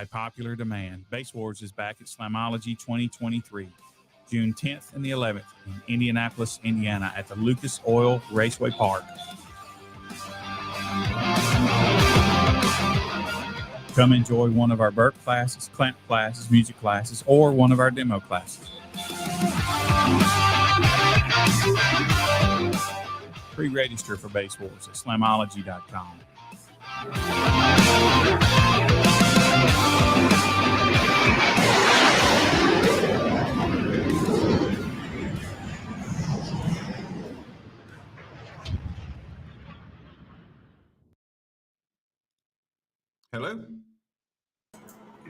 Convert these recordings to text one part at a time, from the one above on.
By popular demand, Base Wars is back at Slamology 2023, June 10th and the 11th in Indianapolis, Indiana at the Lucas Oil Raceway Park. Come enjoy one of our Burp classes, clamp classes, music classes, or one of our demo classes. Pre-register for Base Wars at slamology.com. Hello?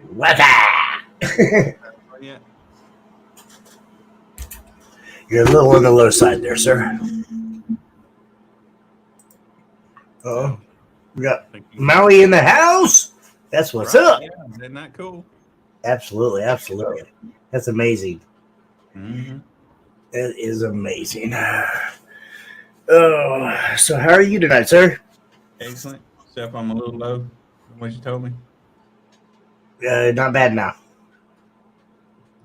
What's that? Yeah. You're a little on the low side there, sir. Oh, we got Maui in the house. That's what's up. Yeah, isn't that cool? Absolutely, absolutely. That's amazing. Mm-hmm. That is amazing. Oh, so how are you tonight, sir? Excellent. Except I'm a little low from what you told me. Not bad now.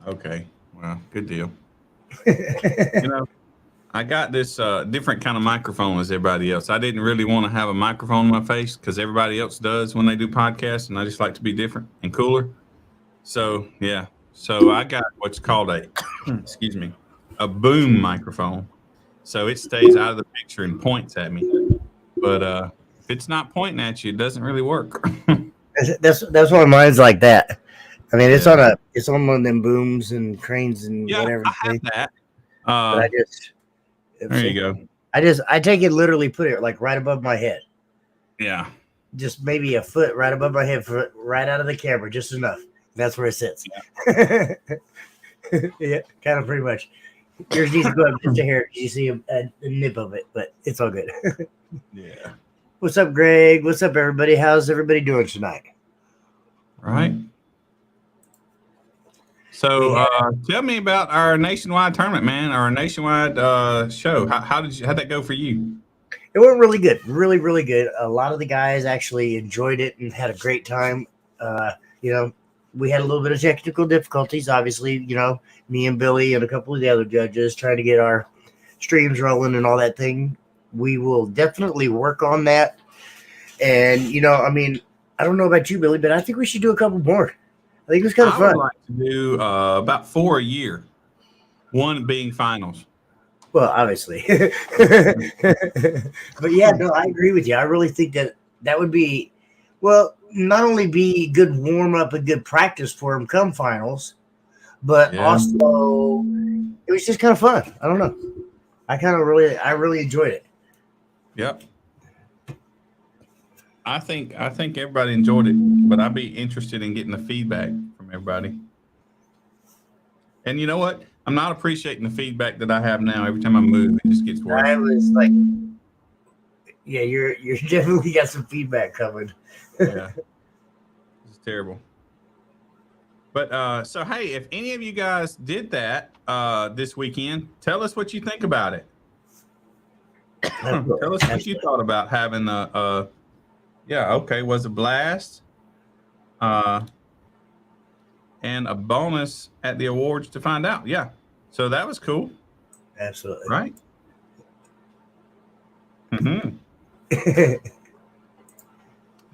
Okay. Well, good deal. You know, I got this different kind of microphone as everybody else. I didn't really want to have a microphone in my face because everybody else does when they do podcasts, and I just like to be different and cooler. So, yeah. So I got what's called a, excuse me, a boom microphone. So it stays out of the picture and points at me. But if it's not pointing at you, it doesn't really work. That's one of mine's like that. I mean, it's on one of them booms and cranes and whatever. I have that. But there you go. I take it literally, put it like right above my head. Yeah. Just maybe a foot right above my head, right out of the camera, just enough. That's where it sits. Yeah, yeah, kind of pretty much. Yours needs to go up just a hair because you see a nip of it, but it's all good. Yeah. What's up, Greg? What's up, everybody? How's everybody doing tonight? Right. So tell me about our nationwide tournament, man. Our nationwide show. How'd that go for you? It went really good. Really, really good. A lot of the guys actually enjoyed it and had a great time. We had a little bit of technical difficulties, obviously, me and Billy and a couple of the other judges trying to get our streams rolling and all that thing. We will definitely work on that. And, I don't know about you, Billy, but I think we should do a couple more. I think it was kind of fun. I would like to do about 4 a year, one being finals. Well, obviously. But yeah, no, I agree with you. I really think that would be, well, not only be good warm-up and good practice for them come finals, but also it was just kind of fun. I don't know. I really enjoyed it. Yep. I think everybody enjoyed it, but I'd be interested in getting the feedback from everybody. And you know what? I'm not appreciating the feedback that I have now. Every time I move, it just gets worse. I was like, yeah, you're definitely got some feedback coming. Yeah, it's terrible. But so hey, if any of you guys did that this weekend, tell us what you think about it. Tell us what you thought about having was a blast. And a bonus at the awards to find out. Yeah. So that was cool. Absolutely. Right? Mm-hmm.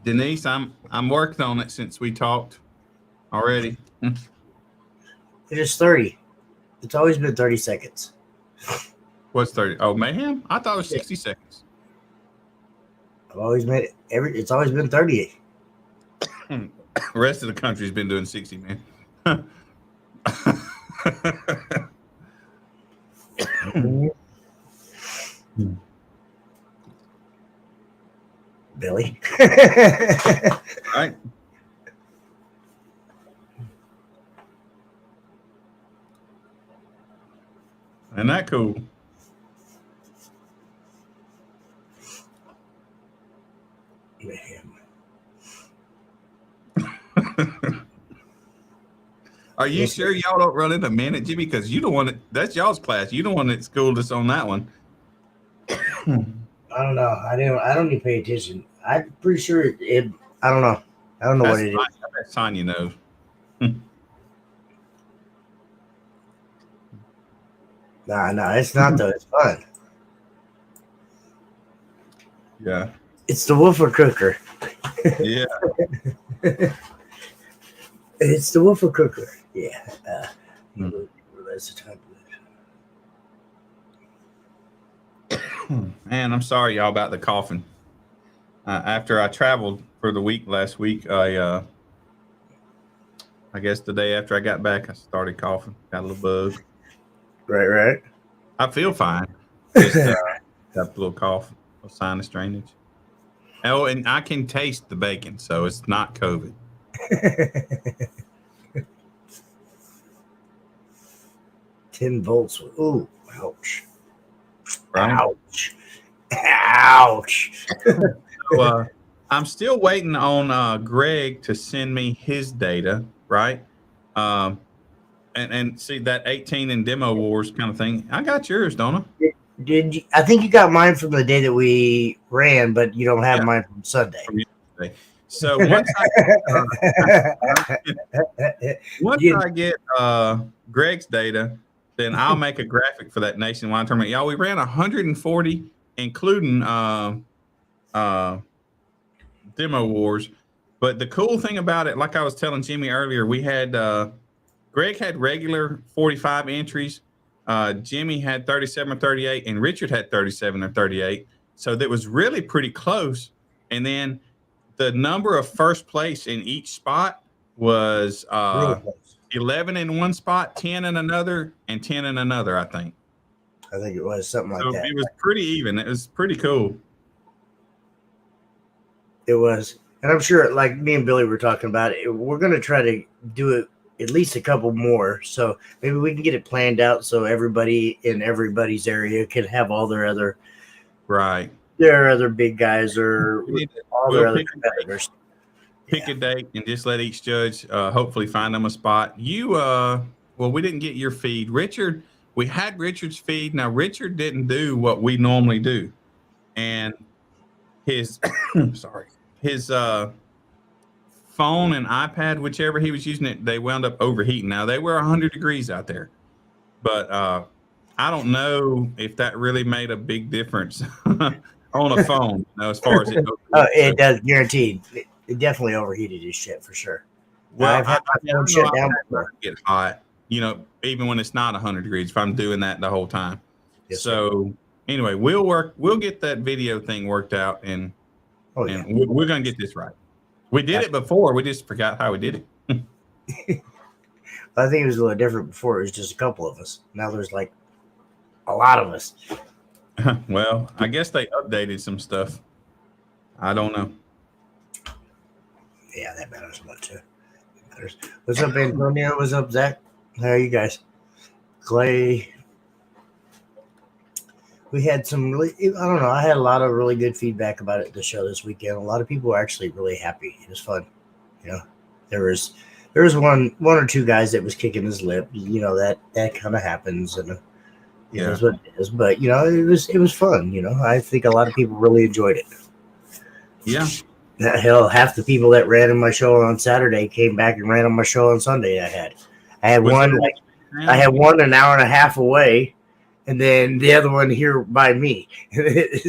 Denise, I'm working on it since we talked already. It is 30. It's always been 30 seconds. What's 30? Oh, mayhem? I thought it was 60 seconds. I've always made it. It's always been 30. The rest of the country's been doing 60, man. Billy. Right. Isn't that cool? Are you sure y'all don't run into managing? Because you don't want it. That's y'all's class. You don't want to school us on that one. I don't know. I don't even pay attention. I'm pretty sure it. I don't know. I don't know what it is. I Sonya knows. No, it's not though. It's fun. Yeah. It's the Woofer Cooker. Yeah. It's the Woofer Cooker. Yeah. That's the type of Man, I'm sorry, y'all, about the coughing. After I traveled for the week last week, I guess the day after I got back, I started coughing. Got a little bug. Right. I feel fine. Just got a little cough, a little sinus drainage. Oh, and I can taste the bacon, so it's not COVID. 10 volts. Ooh, ouch. Right? Ouch. So, I'm still waiting on Greg to send me his data, right? And see that 18 and demo wars kind of thing. I got yours, don't I? Did you, I think you got mine from the day that we ran, but you don't have mine from Sunday. From yesterday. So once I get Greg's data, then I'll make a graphic for that nationwide tournament. Y'all, we ran 140, including demo wars. But the cool thing about it, like I was telling Jimmy earlier, we had Greg had regular 45 entries. Jimmy had 37 or 38, and Richard had 37 or 38. So that was really pretty close. And then the number of first place in each spot was 11 in one spot, 10 in another, and 10 in another, I think. I think it was something like that. It was pretty even. It was pretty cool. It was. And I'm sure, like me and Billy were talking about it, we're going to try to do it at least a couple more. So maybe we can get it planned out so everybody in everybody's area can have all their other big guys or all their other competitors. Pick a date and just let each judge hopefully find them a spot. Well, we didn't get your feed. Richard, we had Richard's feed. Now, Richard didn't do what we normally do. And his his phone and iPad, whichever he was using it, they wound up overheating. Now, they were 100 degrees out there. But I don't know if that really made a big difference on a phone, as far as it goes. Oh, it does, guaranteed. It definitely overheated his shit for sure. Well, I've had my phone shut down before. Get hot, even when it's not 100 degrees, if I'm doing that the whole time. Yes, so anyway, we'll get that video thing worked out, and we're going to get this right. We did it before. We just forgot how we did it. I think it was a little different before. It was just a couple of us. Now there's like a lot of us. Well, I guess they updated some stuff. I don't know. Yeah, that matters a lot too. What's up, Antonio? What's up, Zach? How are you guys? Clay. We had some really, I don't know, I had a lot of really good feedback about it, the show this weekend. A lot of people were actually really happy. It was fun. There was one or two guys that was kicking his lip. That kind of happens, and that's what it is. But it was fun. I think a lot of people really enjoyed it. Yeah. Hell, half the people that ran in my show on Saturday came back and ran on my show on Sunday. I had one an hour and a half away, and then the other one here by me.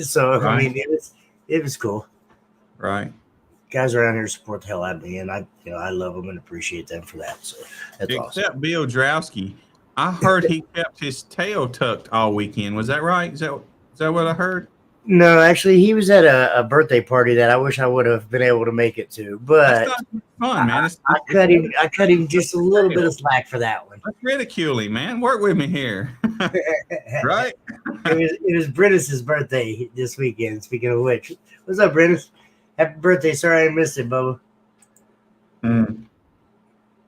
So right. I mean, it was cool. Right. Guys around here support the hell out of me, and I love them and appreciate them for that. So that's awesome. Except Bill Drowski, I heard he kept his tail tucked all weekend. Was that right? Is that what I heard? No, actually, he was at a birthday party that I wish I would have been able to make it to, but that's not fun, man. I cut him just a little bit of slack for that one. Let's ridicule him, man. Work with me here, right? It was Brennis's birthday this weekend. Speaking of which, what's up, Brennis? Happy birthday! Sorry I missed it, Bubba.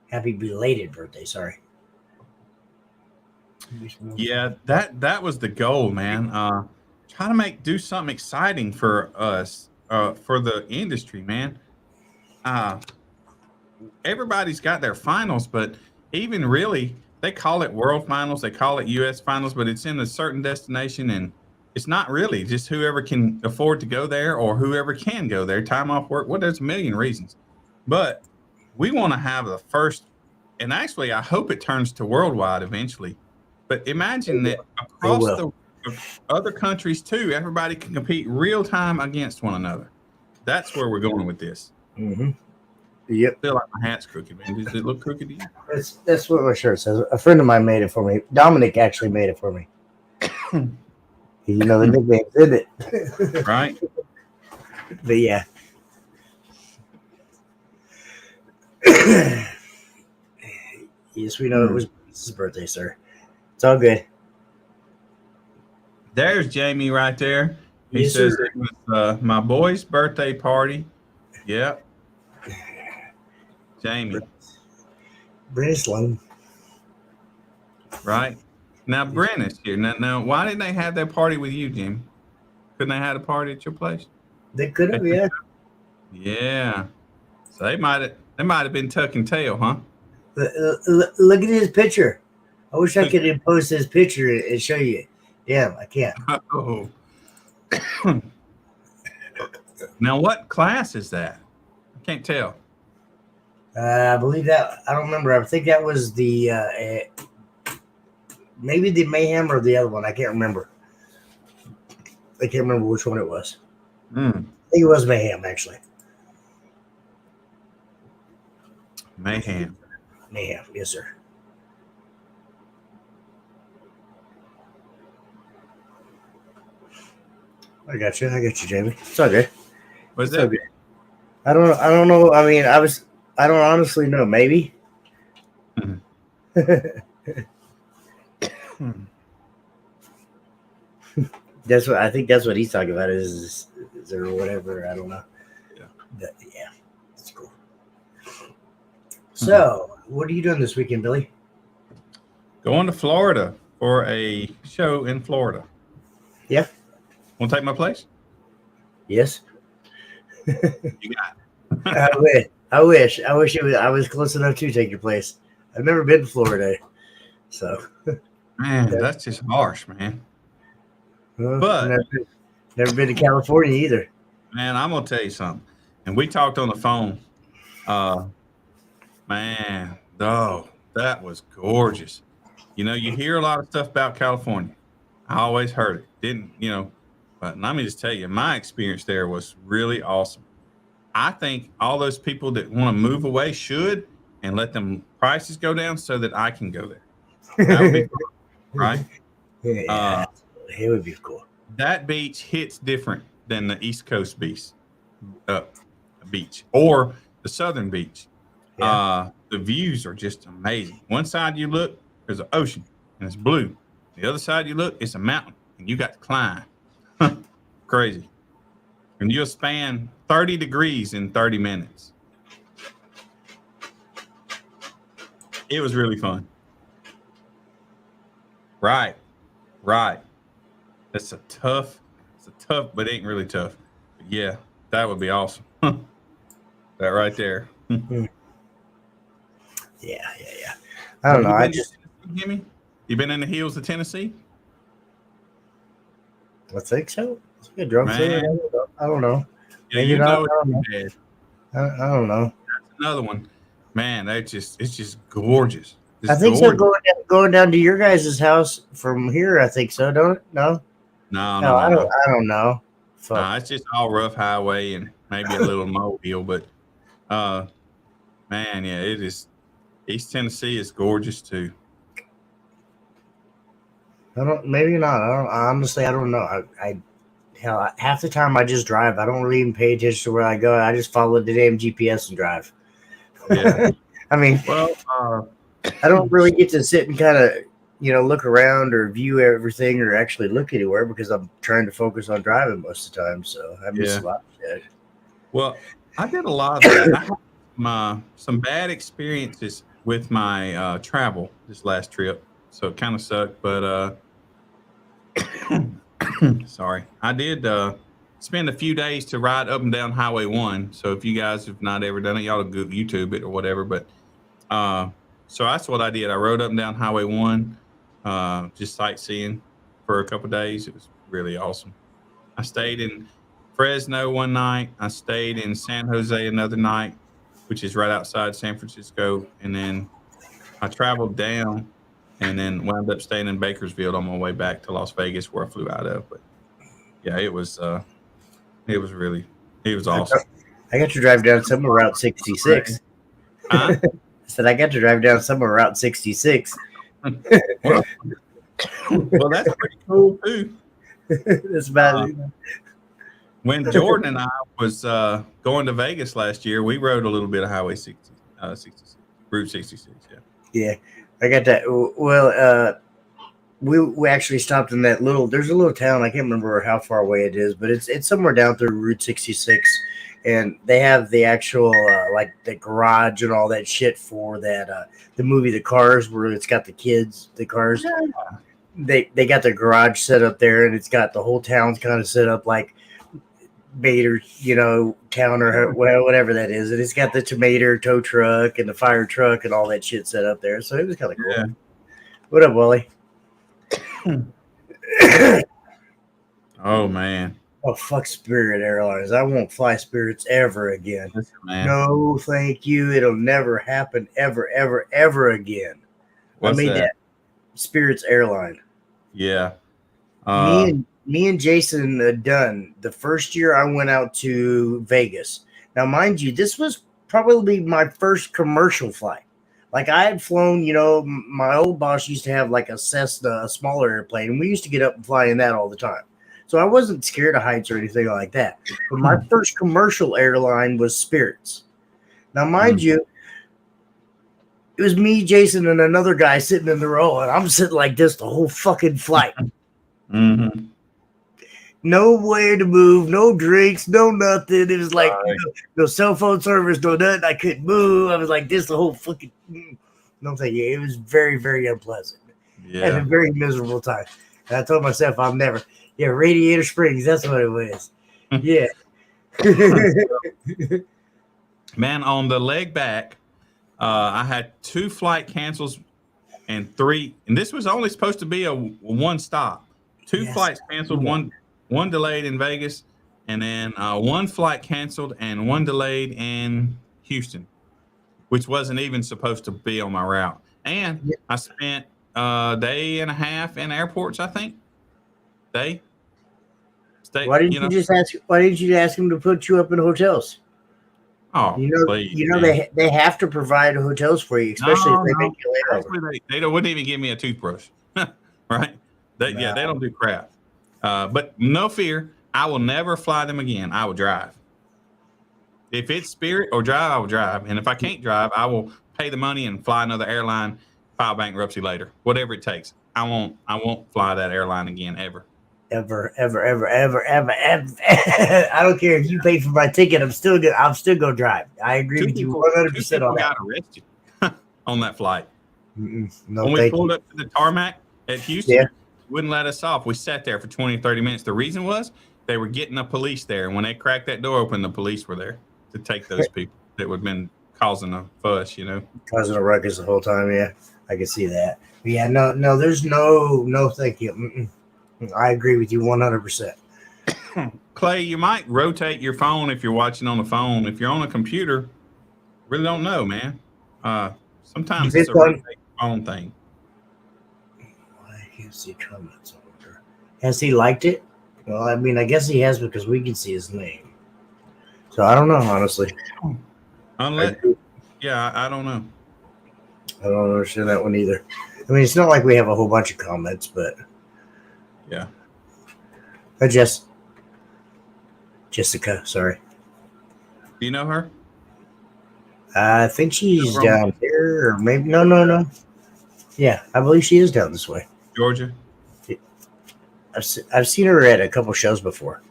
Happy belated birthday. Sorry. Yeah, that was the goal, man. Try to do something exciting for us, for the industry, man. Everybody's got their finals, but even really, they call it world finals, they call it U.S. finals, but it's in a certain destination, and it's not really just whoever can afford to go there or whoever can go there. Time off work. Well, there's a million reasons, but we want to have the first, and actually, I hope it turns to worldwide eventually. But imagine that across the other countries too, everybody can compete real time against one another. That's where we're going with this. Mm-hmm. Yep. I feel like my hat's crooked, man. Does it look crooked to you? That's what my shirt says. A friend of mine made it for me. Dominic actually made it for me. You know the nicknames, isn't it? Right. But yeah. Yes, we know it was his birthday, sir. It's all good. There's Jamie right there. He Yes, says sir. it was my boy's birthday party. Yep. Jamie. British Sloan. Right. Now Brent is here. Now, why didn't they have that party with you, Jim? Couldn't they have a party at your place? They could have, yeah. Yeah. So they might have been tucking tail, huh? Look at his picture. I wish I could post his picture and show you. Yeah, I can't. Oh. Now, what class is that? I can't tell. I believe that. I don't remember. I think that was the maybe the Mayhem or the other one. I can't remember. I can't remember which one it was. I think it was Mayhem, actually. Mayhem. Mayhem, yes, sir. I got you, Jamie. It's all good. Was It's that? all good. I don't know. I mean, I don't honestly know. Maybe. That's what I think. That's what he's talking about. Is or whatever. I don't know. Yeah. But, yeah. It's cool. So, what are you doing this weekend, Billy? Going to Florida for a show in Florida. Yeah. Want to take my place? Yes. You got I wish it was. I was close enough to take your place. I've never been to Florida, so. Man, that's just harsh, man. But never been to California either. Man, I'm gonna tell you something. And we talked on the phone. Man, oh, that was gorgeous. You know, you hear a lot of stuff about California. I always heard it. Didn't, you know, but let me just tell you, my experience there was really awesome. I think all those people that want to move away should, and let them prices go down so that I can go there. That would be fun, right? Yeah, it would be cool. That beach hits different than the East Coast beach or the Southern beach. Yeah. The views are just amazing. One side you look, there's an ocean and it's blue. The other side you look, it's a mountain and you got to climb. Crazy. And you'll span 30 degrees in 30 minutes. It was really fun. Right. It's a tough, but it ain't really tough. But yeah, that would be awesome. That right there. Yeah. I don't know. I just Jimmy, you been in the hills of Tennessee? I think so. It's a good drum set. I don't know. Yeah, Maybe you not. know I don't know. it. I don't know. That's another one. Man, it's just gorgeous. It's I think so. gorgeous. Going down to your guys' house from here. I think so. Don't no. No. I don't know. Fuck. Nah, it's just all rough highway and maybe a little mobile, but man, yeah, it is. East Tennessee is gorgeous too. Maybe not. Honestly, I don't know. Hell, half the time I just drive. I don't really even pay attention to where I go. I just follow the damn GPS and drive. Yeah. I mean, Well, I don't really get to sit and kind of, look around or view everything or actually look anywhere because I'm trying to focus on driving most of the time. So I miss a lot of that. well, I did a lot of that. I had some bad experiences with my travel this last trip, so it kind of sucked. But sorry, I did spend a few days to ride up and down Highway 1. So if you guys have not ever done it, y'all go YouTube it or whatever. But so that's what I did. I rode up and down Highway 1, just sightseeing for a couple of days. It was really awesome. I stayed in Fresno one night. I stayed in San Jose another night. which is right outside San Francisco. And then I traveled down and then wound up staying in Bakersfield on my way back to Las Vegas, where I flew out of. But yeah, it was awesome. I got to drive down some of Route 66. Huh? I said I got to drive down some of Route 66. Well, that's pretty cool too. That's about it. When Jordan and I was going to Vegas last year, we rode a little bit of Highway 66, Route 66. Yeah. Yeah, I got that. Well, we actually stopped in that there's a little town. I can't remember how far away it is, but it's somewhere down through Route 66, and they have the actual like the garage and all that shit for that the movie The Cars, where it's got the cars. Yeah. They got the garage set up there, and it's got the whole town's kind of set up like Bader, town or whatever that is, and it's got the tomato tow truck and the fire truck and all that shit set up there. So it was kind of cool. Yeah. What up, Wally? Oh man. Oh fuck Spirit Airlines. I won't fly Spirits ever again. Listen, man. No, thank you. It'll never happen ever again. What's I made that Spirits Airline. Yeah. Me and Jason done the first year I went out to Vegas. Now, mind you, this was probably my first commercial flight. Like I had flown, my old boss used to have like a Cessna, a smaller airplane, and we used to get up and fly in that all the time. So I wasn't scared of heights or anything like that. But my first commercial airline was Spirits. Now, mind you, it was me, Jason, and another guy sitting in the row, and I'm sitting like this the whole fucking flight. Mm-hmm. Nowhere to move, no drinks, no nothing. It was like no cell phone service, no nothing. I couldn't move. I was like this the whole fucking. No, thank you. It was very, very unpleasant. Yeah, and a very miserable time. And I told myself I'll never. Yeah, Radiator Springs. That's what it was. Yeah. Man, on the leg back, I had 2 flight cancels and 3, and this was only supposed to be a one stop. 2 flights canceled, one delayed in Vegas, and then 1 flight canceled and 1 delayed in Houston, which wasn't even supposed to be on my route. And I spent a day and a half in airports, I think. Why didn't you just ask? Why didn't you ask them to put you up in hotels? Oh, please, they have to provide hotels for you, especially if they make you layover. They wouldn't even give me a toothbrush, right? They don't do crap. But no fear, I will never fly them again. I will drive. If it's Spirit or drive, I will drive. And if I can't drive, I will pay the money and fly another airline, file bankruptcy later, whatever it takes. I won't fly that airline again ever. Ever. I don't care if you pay for my ticket. I'm still gonna drive. I agree with you 100% on that. Got arrested on that flight. No, when we pulled up to the tarmac at Houston. Yeah. Wouldn't let us off. We sat there for 20, 30 minutes. The reason was they were getting the police there. And when they cracked that door open, the police were there to take those people that would have been causing a fuss, Causing a ruckus the whole time, yeah. I can see that. But yeah, no, there's no thank you. I agree with you 100%. Clay, you might rotate your phone if you're watching on the phone. If you're on a computer, really don't know, man. Sometimes it's a rotate phone thing. I can't see comments over. Has he liked it? Well, I mean, I guess he has because we can see his name. So I don't know, honestly. I don't know. I don't understand that one either. I mean, it's not like we have a whole bunch of comments, but yeah. Jessica, sorry. Do you know her? I think she's down here, or maybe no. Yeah, I believe she is down this way. Georgia? I've seen her at a couple shows before.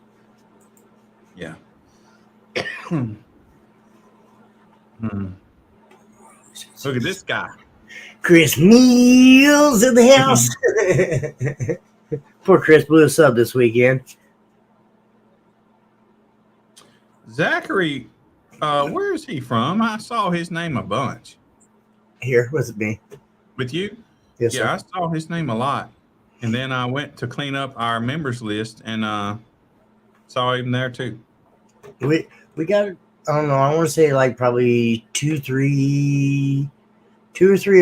Yeah. Look at this guy. Chris Meals in the house. Poor Chris blew us up this weekend. Zachary, where is he from? I saw his name a bunch. Here, with me. With you? Yes, yeah, sir. I saw his name a lot. And then I went to clean up our members list and saw him there too. We got I don't know. I want to say like probably two or three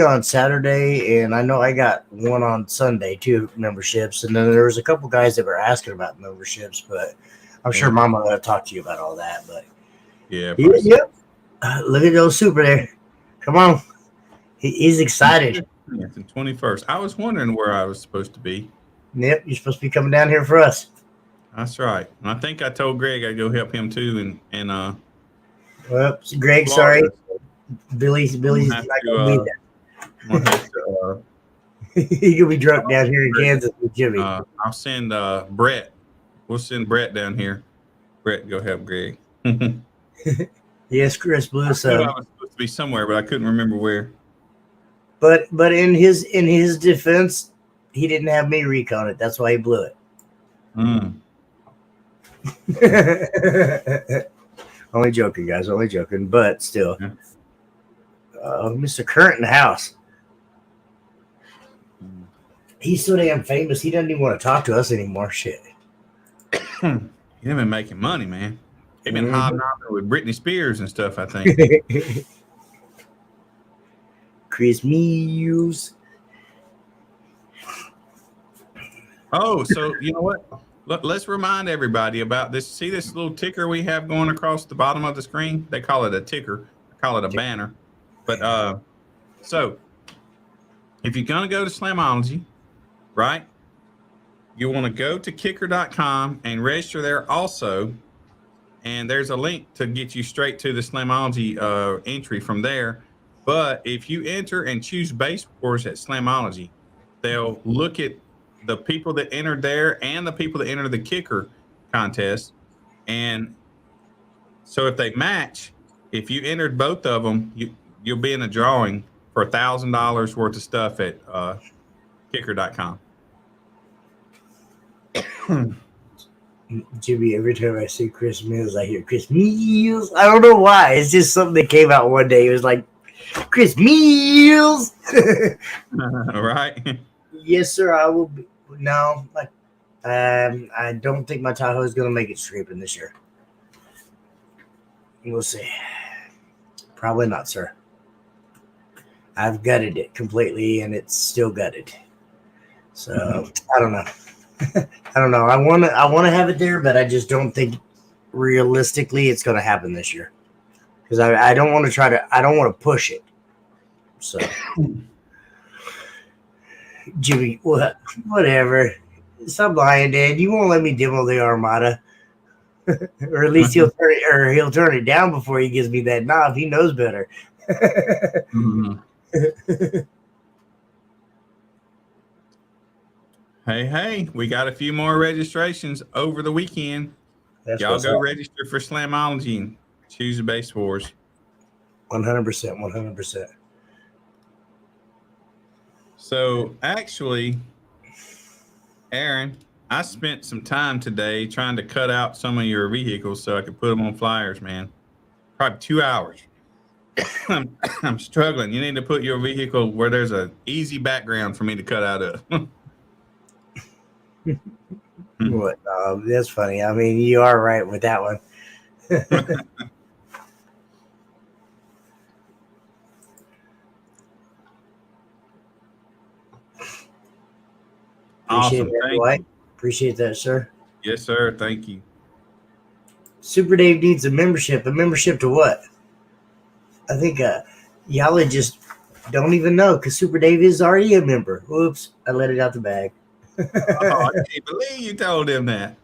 on Saturday, and I know I got one on Sunday too, memberships. And then there was a couple guys that were asking about memberships, but I'm sure Mama will talk to you about all that. But Yeah. yep. Look at those super there. Come on, he's excited. It's the 21st. I was wondering where I was supposed to be. Yep, you're supposed to be coming down here for us. That's right. And I think I told Greg I'd go help him too. Well, Greg, sorry, Billy's not gonna be there. He could be drunk down here in Kansas with Jimmy. I'll send Brett. We'll send Brett down here. Brett, go help Greg. Yes, Chris Blue. I was supposed to be somewhere, but I couldn't remember where. But in his defense, he didn't have me recon it. That's why he blew it. Only joking, guys. Only joking. But still, Mr. Current in the house. He's so damn famous. He doesn't even want to talk to us anymore. Shit. He's been making money, man. He's been hobnobbing with Britney Spears and stuff, I think. Chris Mills. Oh, so you know what? Let's remind everybody about this. See this little ticker we have going across the bottom of the screen? They call it a ticker. I call it a banner. But so if you're going to go to Slamology, right, you want to go to kicker.com and register there also. And there's a link to get you straight to the Slamology entry from there. But if you enter and choose Base Wars at Slamology, they'll look at the people that entered there and the people that entered the kicker contest. And so if they match, if you entered both of them, you'll be in a drawing for $1,000 worth of stuff at kicker.com. Jimmy, every time I see Chris Mills, I hear Chris Mills. I don't know why. It's just something that came out one day. It was like, Chris Mills. Right. Yes, sir. I will be. No, I don't think my Tahoe is going to make it scraping this year. We'll see. Probably not, sir. I've gutted it completely, and it's still gutted. So I don't know. I don't know. I want to have it there, but I just don't think realistically it's going to happen this year because I don't want to I don't want to push it. So, Jimmy, whatever. Stop lying, Dad. You won't let me demo the Armada, or at least he'll turn it down before he gives me that knob. He knows better. Hey, we got a few more registrations over the weekend. Y'all go register for Slamology and choose the Base Wars. 100%. So actually, Aaron, I spent some time today trying to cut out some of your vehicles so I could put them on flyers, man. Probably 2 hours. I'm struggling. You need to put your vehicle where there's an easy background for me to cut out of. What? That's funny. I mean, you are right with that one. Awesome. Appreciate that, sir. Yes, sir. Thank you. Super Dave needs a membership. A membership to what? I think y'all just don't even know because Super Dave is already a member. Whoops. I let it out the bag. Oh, I can't believe you told him that.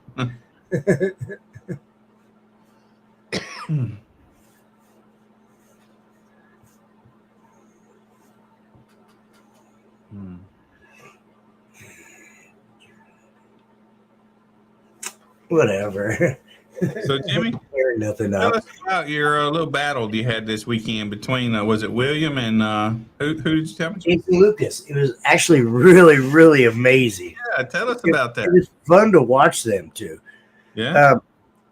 Whatever. So, Jimmy, nothing tell us about your little battle you had this weekend between, was it William and who did you tell me? Jason Lucas. It was actually really, really amazing. Yeah, tell us about that. It was fun to watch them too. Yeah.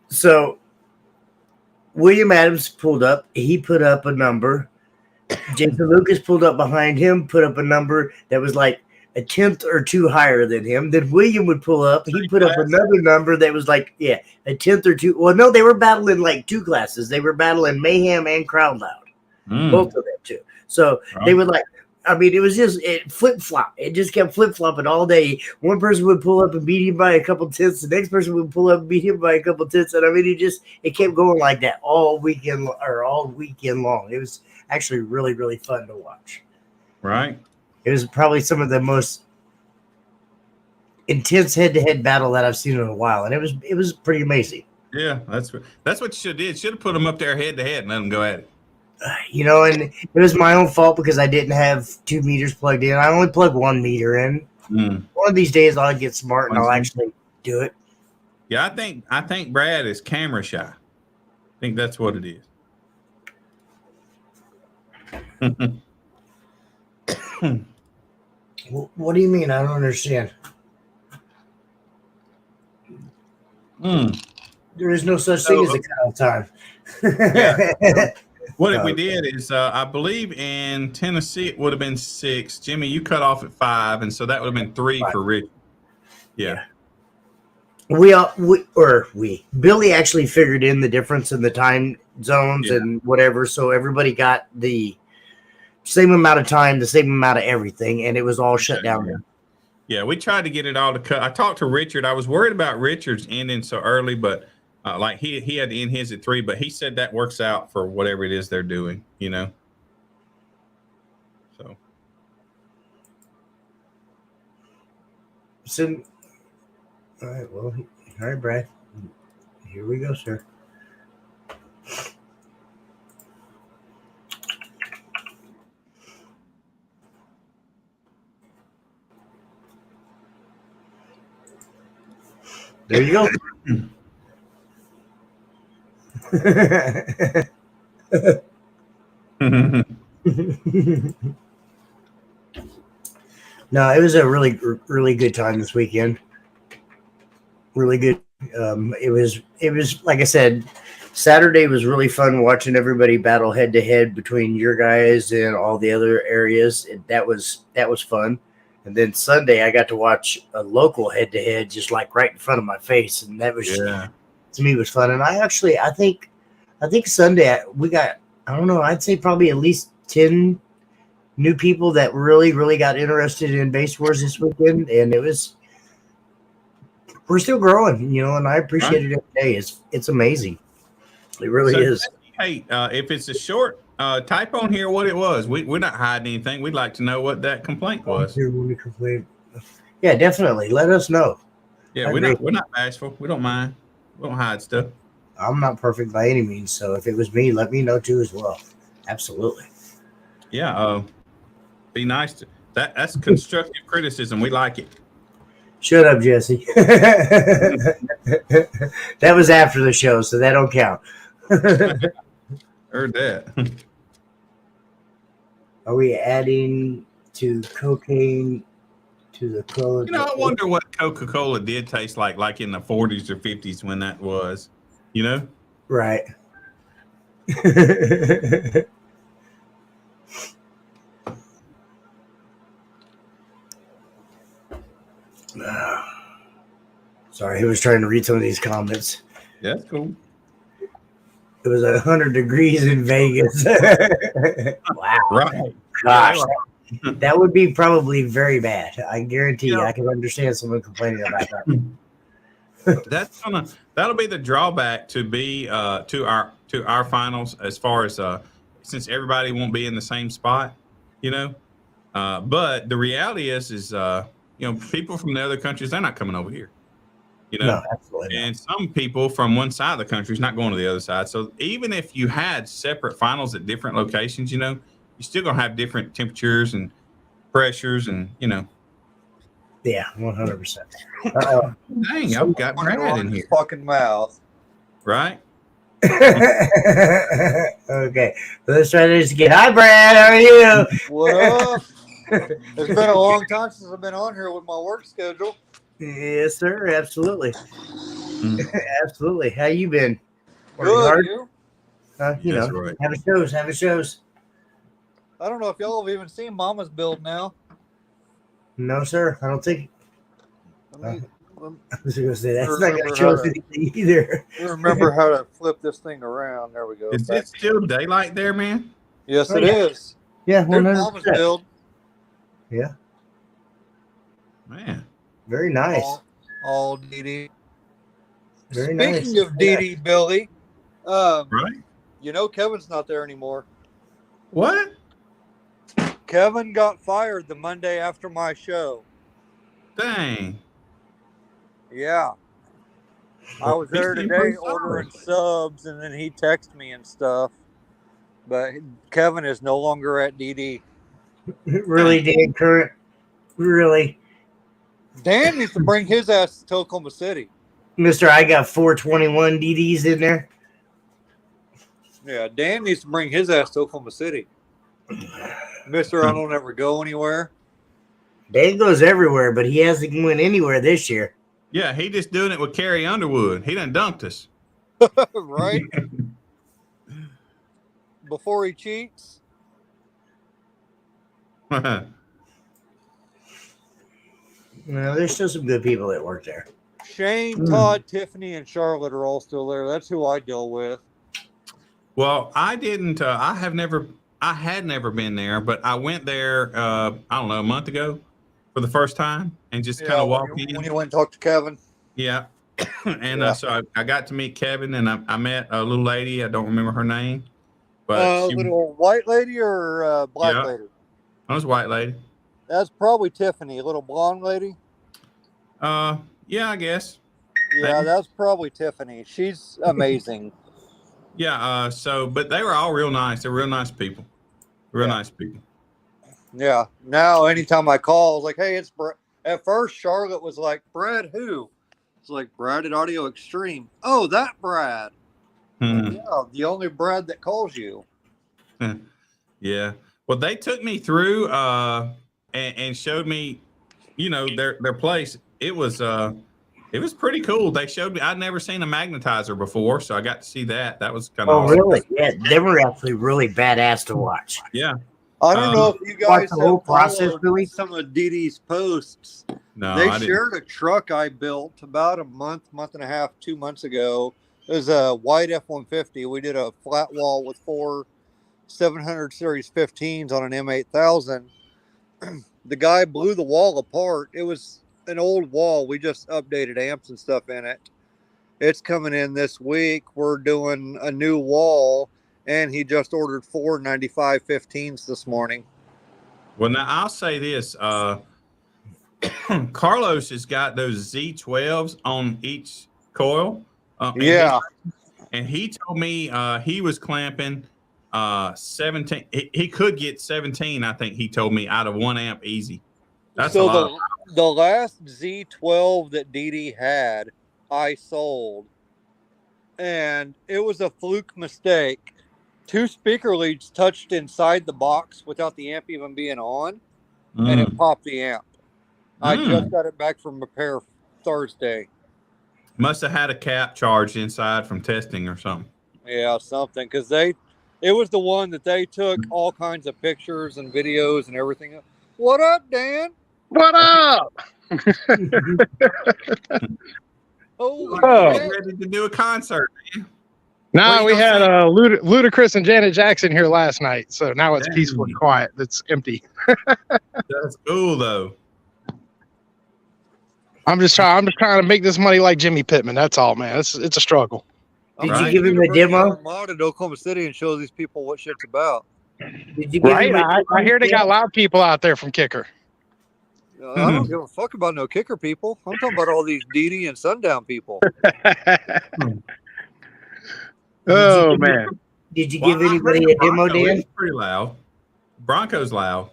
So William Adams pulled up. He put up a number. Jason Lucas pulled up behind him, put up a number that was like a tenth or two higher than him. Then William would pull up. He put up another number that was like, a tenth or two. Well, no, they were battling like two classes. They were battling Mayhem and Crowd Loud, both of them too. So they would like. I mean, it was just flip flop. It just kept flip flopping all day. One person would pull up and beat him by a couple tenths. The next person would pull up and beat him by a couple tenths. And I mean, it kept going like that all weekend long. It was actually really, really fun to watch. Right. It was probably some of the most intense head-to-head battle that I've seen in a while, and it was pretty amazing. Yeah, that's what you should have did. Should have put them up there head-to-head and let them go at it. And it was my own fault because I didn't have 2 meters plugged in. I only plugged 1 meter in. One of these days I'll get smart and I'll actually do it. Yeah, I think Brad is camera shy. I think that's what it is. What do you mean? I don't understand. There is no such thing as a cutoff time. Yeah. What we did is, I believe in Tennessee it would have been 6. Jimmy, you cut off at 5, and so that would have been 3 for Rick. Yeah. Billy actually figured in the difference in the time zones and whatever, so everybody got the same amount of time, the same amount of everything, and it was all shut down there. Yeah, we tried to get it all to cut. I talked to Richard. I was worried about Richard's ending so early, but like he had to end his at 3, but he said that works out for whatever it is they're doing, So. All right, Brad. Here we go, sir. There you go. No, it was a really, really good time this weekend. Really good. It was like I said, Saturday was really fun watching everybody battle head to head between your guys and all the other areas. That was fun. And then Sunday I got to watch a local head to head just like right in front of my face, and that was to me was fun. And I think Sunday we got, I don't know, I'd say probably at least 10 new people that really, really got interested in Base Wars this weekend, and we're still growing, and I appreciate it every day. It's amazing. It really is. Hey, if it's a short, type on here what it was. We're not hiding anything. We'd like to know what that complaint was. Yeah, definitely. Let us know. Yeah, we're not bashful. We don't mind. We don't hide stuff. I'm not perfect by any means, so if it was me, let me know too as well. Absolutely. Yeah, be nice to that's constructive criticism. We like it. Shut up, Jesse. That was after the show, so that don't count. Heard that. Are we adding to cocaine to the code? I wonder what Coca-Cola did taste like in the 40s or 50s when that was, Right. Sorry, he was trying to read some of these comments. That's cool. It was 100 degrees in Vegas. Wow. Right. Gosh, that would be probably very bad. I guarantee you, I can understand someone complaining about that. That'll be the drawback to be to our finals as far as since everybody won't be in the same spot, But the reality is people from the other countries, they're not coming over here. No, absolutely and some people from one side of the country is not going to the other side. So even if you had separate finals at different locations, you're still going to have different temperatures and pressures and, Yeah, 100%. Dang, I've got Brad in here. Fucking mouth. Right? Okay, let's try this again. Hi, Brad. How are you? What up? It's been a long time since I've been on here with my work schedule. Yes, sir. Absolutely. Absolutely. How you been? Good. You? Right. Having shows. I don't know if y'all have even seen Mama's build now. No, sir. I don't think. Let me I was going to say that's not Remember going to show us how to- anything either. remember how to flip this thing around. There we go. Is Back. it still daylight there, man? Yes, Oh, it yeah. is. Yeah, There's 100%. Mama's build. Yeah, Man. very nice. All DD. Very Speaking nice. of DD, Billy, Right? you know Kevin's not there anymore. What? Kevin got fired the Monday after my show. Dang. Yeah. I was there He's today pretty ordering solid. subs, and then he texted me and stuff. But Kevin is no longer at DD. Really, Dan Current. Really, Dan needs to bring his ass to Oklahoma City. Mister. I got 421 DDs in there. Yeah, Dan needs to bring his ass to Oklahoma City. Mister, I don't ever go anywhere. Dan goes everywhere, but he hasn't went anywhere this year. Yeah, he just doing it with Carrie Underwood. He done dunked us. Right? Before he cheats. No, there's still some good people that work there. Shane, Todd, Tiffany, and Charlotte are all still there. That's who I deal with. Well, I didn't. I had never been there, but I went there. I don't know, a month ago for the first time, and just kind of walked in. When you went and talked to Kevin. Yeah, and Yeah. so I got to meet Kevin, and I met a little lady. I don't remember her name, but she Little white lady or black Yeah. lady? was a white lady. That's probably Tiffany, a little blonde lady. Yeah, I guess. Yeah, Maybe. that's probably Tiffany. She's amazing. Yeah. But they were all real nice. They're real nice people. Real Yeah. nice people. Yeah. Now, anytime I call, I was like, hey, it's Brad. At first, Charlotte was like, Brad who? It's like, Brad at Audio Extreme. Oh, that Brad. Hmm. Yeah, the only Brad that calls you. Yeah. Well, they took me through and showed me, their place. It was pretty cool. They showed me. I'd never seen a magnetizer before, so I got to see that. That was kind of Oh, awesome. really? Yeah, they were actually really badass to watch. Yeah. I don't know if you guys Watch the whole have process, followed Billy? some of DD's posts. No, They I didn't. shared a truck I built about a month and a half, 2 months ago. It was a white F-150. We did a flat wall with 4 700 series 15s on an M8000. The guy blew the wall apart. It was an old wall. We just updated amps and stuff in it. It's coming in this week. We're doing a new wall, and he just ordered 4 95 15s this morning. Well, now I'll say this. Carlos has got those Z12s on each coil. Yeah. And he told me he was clamping 17. He could get 17, I think he told me, out of 1 amp easy. That's a lot. The last Z12 that DD had, I sold. And it was a fluke mistake. 2 speaker leads touched inside the box without the amp even being on, and it popped the amp. I just got it back from repair Thursday. Must have had a cap charged inside from testing or something. Yeah, something. Because it was the one that they took all kinds of pictures and videos and everything. What up, Dan? What up? Oh, Oh. shit. Ready to do a concert. No, What we you had gonna Ludacris and Janet Jackson here last night, so now it's Dang. peaceful and quiet. It's empty. That's cool though. I'm just trying to make this money like Jimmy Pittman. That's all, man. It's a struggle. Did Right. you give him a demo? Armada to Oklahoma City and show these people what shit's about. Did you give Right? him a I demo? hear they got loud people out there from Kicker. I don't give a fuck about no kicker people. I'm talking about all these DD and Sundown people. Oh man. Did you Well, give I anybody heard a demo, Bronco Dan? is pretty loud. Bronco's loud.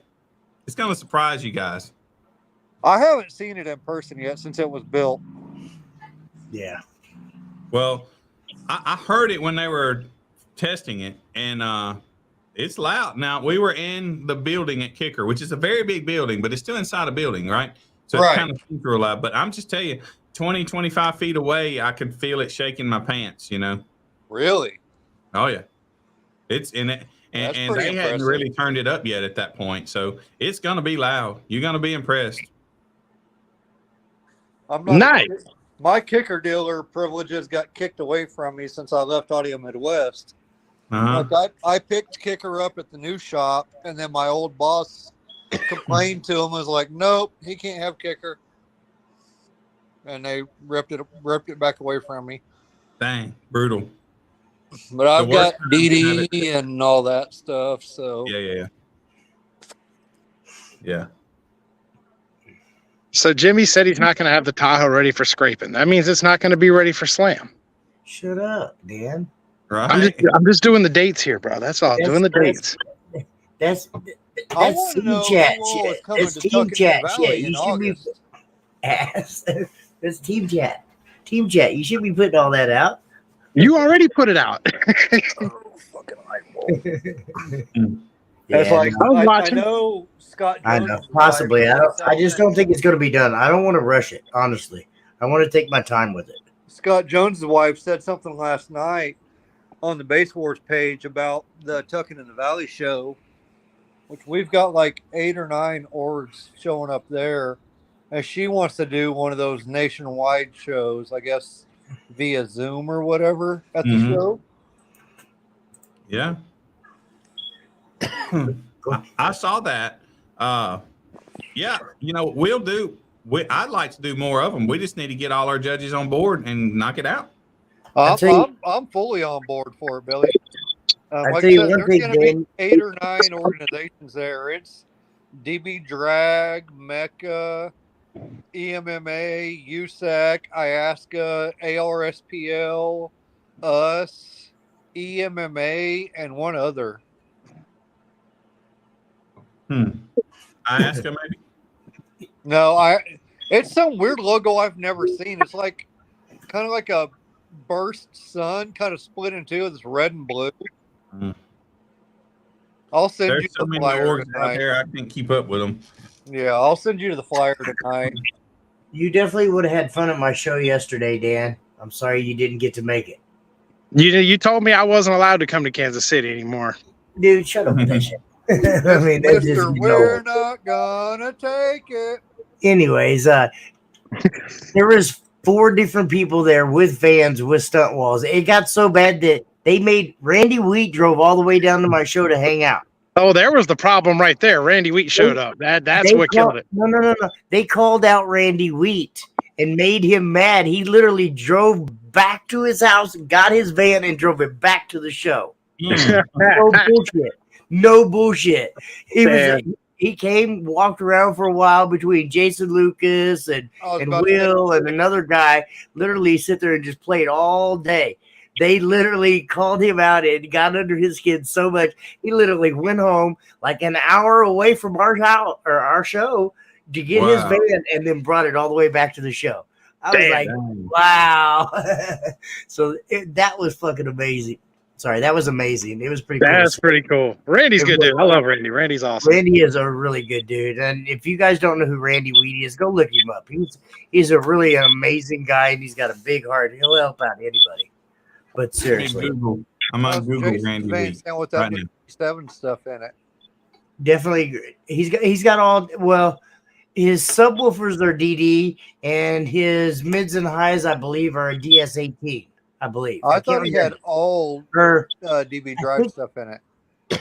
It's going to surprise you guys. I haven't seen it in person yet since it was built. Yeah. Well, I heard it when they were testing it, and it's loud. Now, we were in the building at Kicker, which is a very big building, but it's still inside a building, right? So Right. it's kind of through a lot. But I'm just telling you, 20, 25 feet away, I could feel it shaking my pants, Really? Oh, yeah. It's in it. That's And pretty they hadn't impressive. really turned it up yet at that point. So it's going to be loud. You're going to be impressed. I'm not. Nice. My kicker dealer privileges got kicked away from me since I left Audio Midwest. Uh-huh. Like I picked kicker up at the new shop, and then my old boss complained to him, was like, "Nope, he can't have kicker," and they ripped it back away from me. Dang, brutal. But I've got worst time you have DD and all that stuff. So Yeah. So Jimmy said he's not going to have the Tahoe ready for scraping. That means it's not going to be ready for slam. Shut up, Dan. Right. I'm just doing the dates here, bro. That's all. That's- Doing the that's- dates. I That's want to team know chat who all is shit. coming That's to team Tucking chat Valley shit. in You should be August. ass. That's team chat. Team chat. You should be putting all that out. You already put it out. It's like I was I watching. know Scott. I Jones know. is Possibly. live. I just don't think it's going to be done. I don't want to rush it. Honestly, I want to take my time with it. Scott Jones' wife said something last night on the Base Wars page about the Tucking in the Valley show, which we've got like 8 or 9 orgs showing up there, and she wants to do one of those nationwide shows, I guess via Zoom or whatever at the Mhm. show. Yeah. I saw that. Yeah, we'll do. I'd like to do more of them. We just need to get all our judges on board and knock it out. I'm fully on board for it, Billy. I Like tell I you said, one there's thing, going to be Dan. 8 or 9 organizations there. It's DB Drag, Mecca, EMMA, USAC, IASCA, ARSPL, us, EMMA, and one other. I ask him maybe. No, it's some weird logo I've never seen. It's like kind of like a burst sun, kind of split in two. It's red and blue. Mm. I'll send There's you so the many flyer orgs out tonight. there. I can't keep up with them. Yeah, I'll send you the flyer tonight. You definitely would have had fun at my show yesterday, Dan. I'm sorry you didn't get to make it. You told me I wasn't allowed to come to Kansas City anymore. Dude, shut up with that shit. I mean, that's just Mister, we're not gonna take it. Anyways, there was 4 different people there with vans with stunt walls. It got so bad that they made Randy Wheat drove all the way down to my show to hang out. Oh, there was the problem right there. Randy Wheat showed up. That's what killed it. No. They called out Randy Wheat and made him mad. He literally drove back to his house, got his van, and drove it back to the show. Mm. No bullshit. No bullshit. Damn. He came, walked around for a while between Jason Lucas and Will and another guy, literally sit there and just played all day. They literally called him out and got under his skin so much. He literally went home like an hour away from our house or our show to get his Wow. van and then brought it all the way back to the show. I was Damn. like, Dang. wow. So that was fucking amazing. Sorry, that was amazing. It was pretty cool. That's pretty cool. Randy's good dude. I love Randy. Randy's awesome. Randy is a really good dude. And if you guys don't know who Randy Weedy is, go look him up. He's a really amazing guy and he's got a big heart. He'll help out anybody. But seriously, I'm on Google Jason Randy Van Wheat. Zandt with that right new now. 7 stuff in it. definitely he's got all, well, his subwoofers are DD and his mids and highs, I believe, are a DS18. I believe. I thought can't he had remember. all Or DB Drive stuff in it.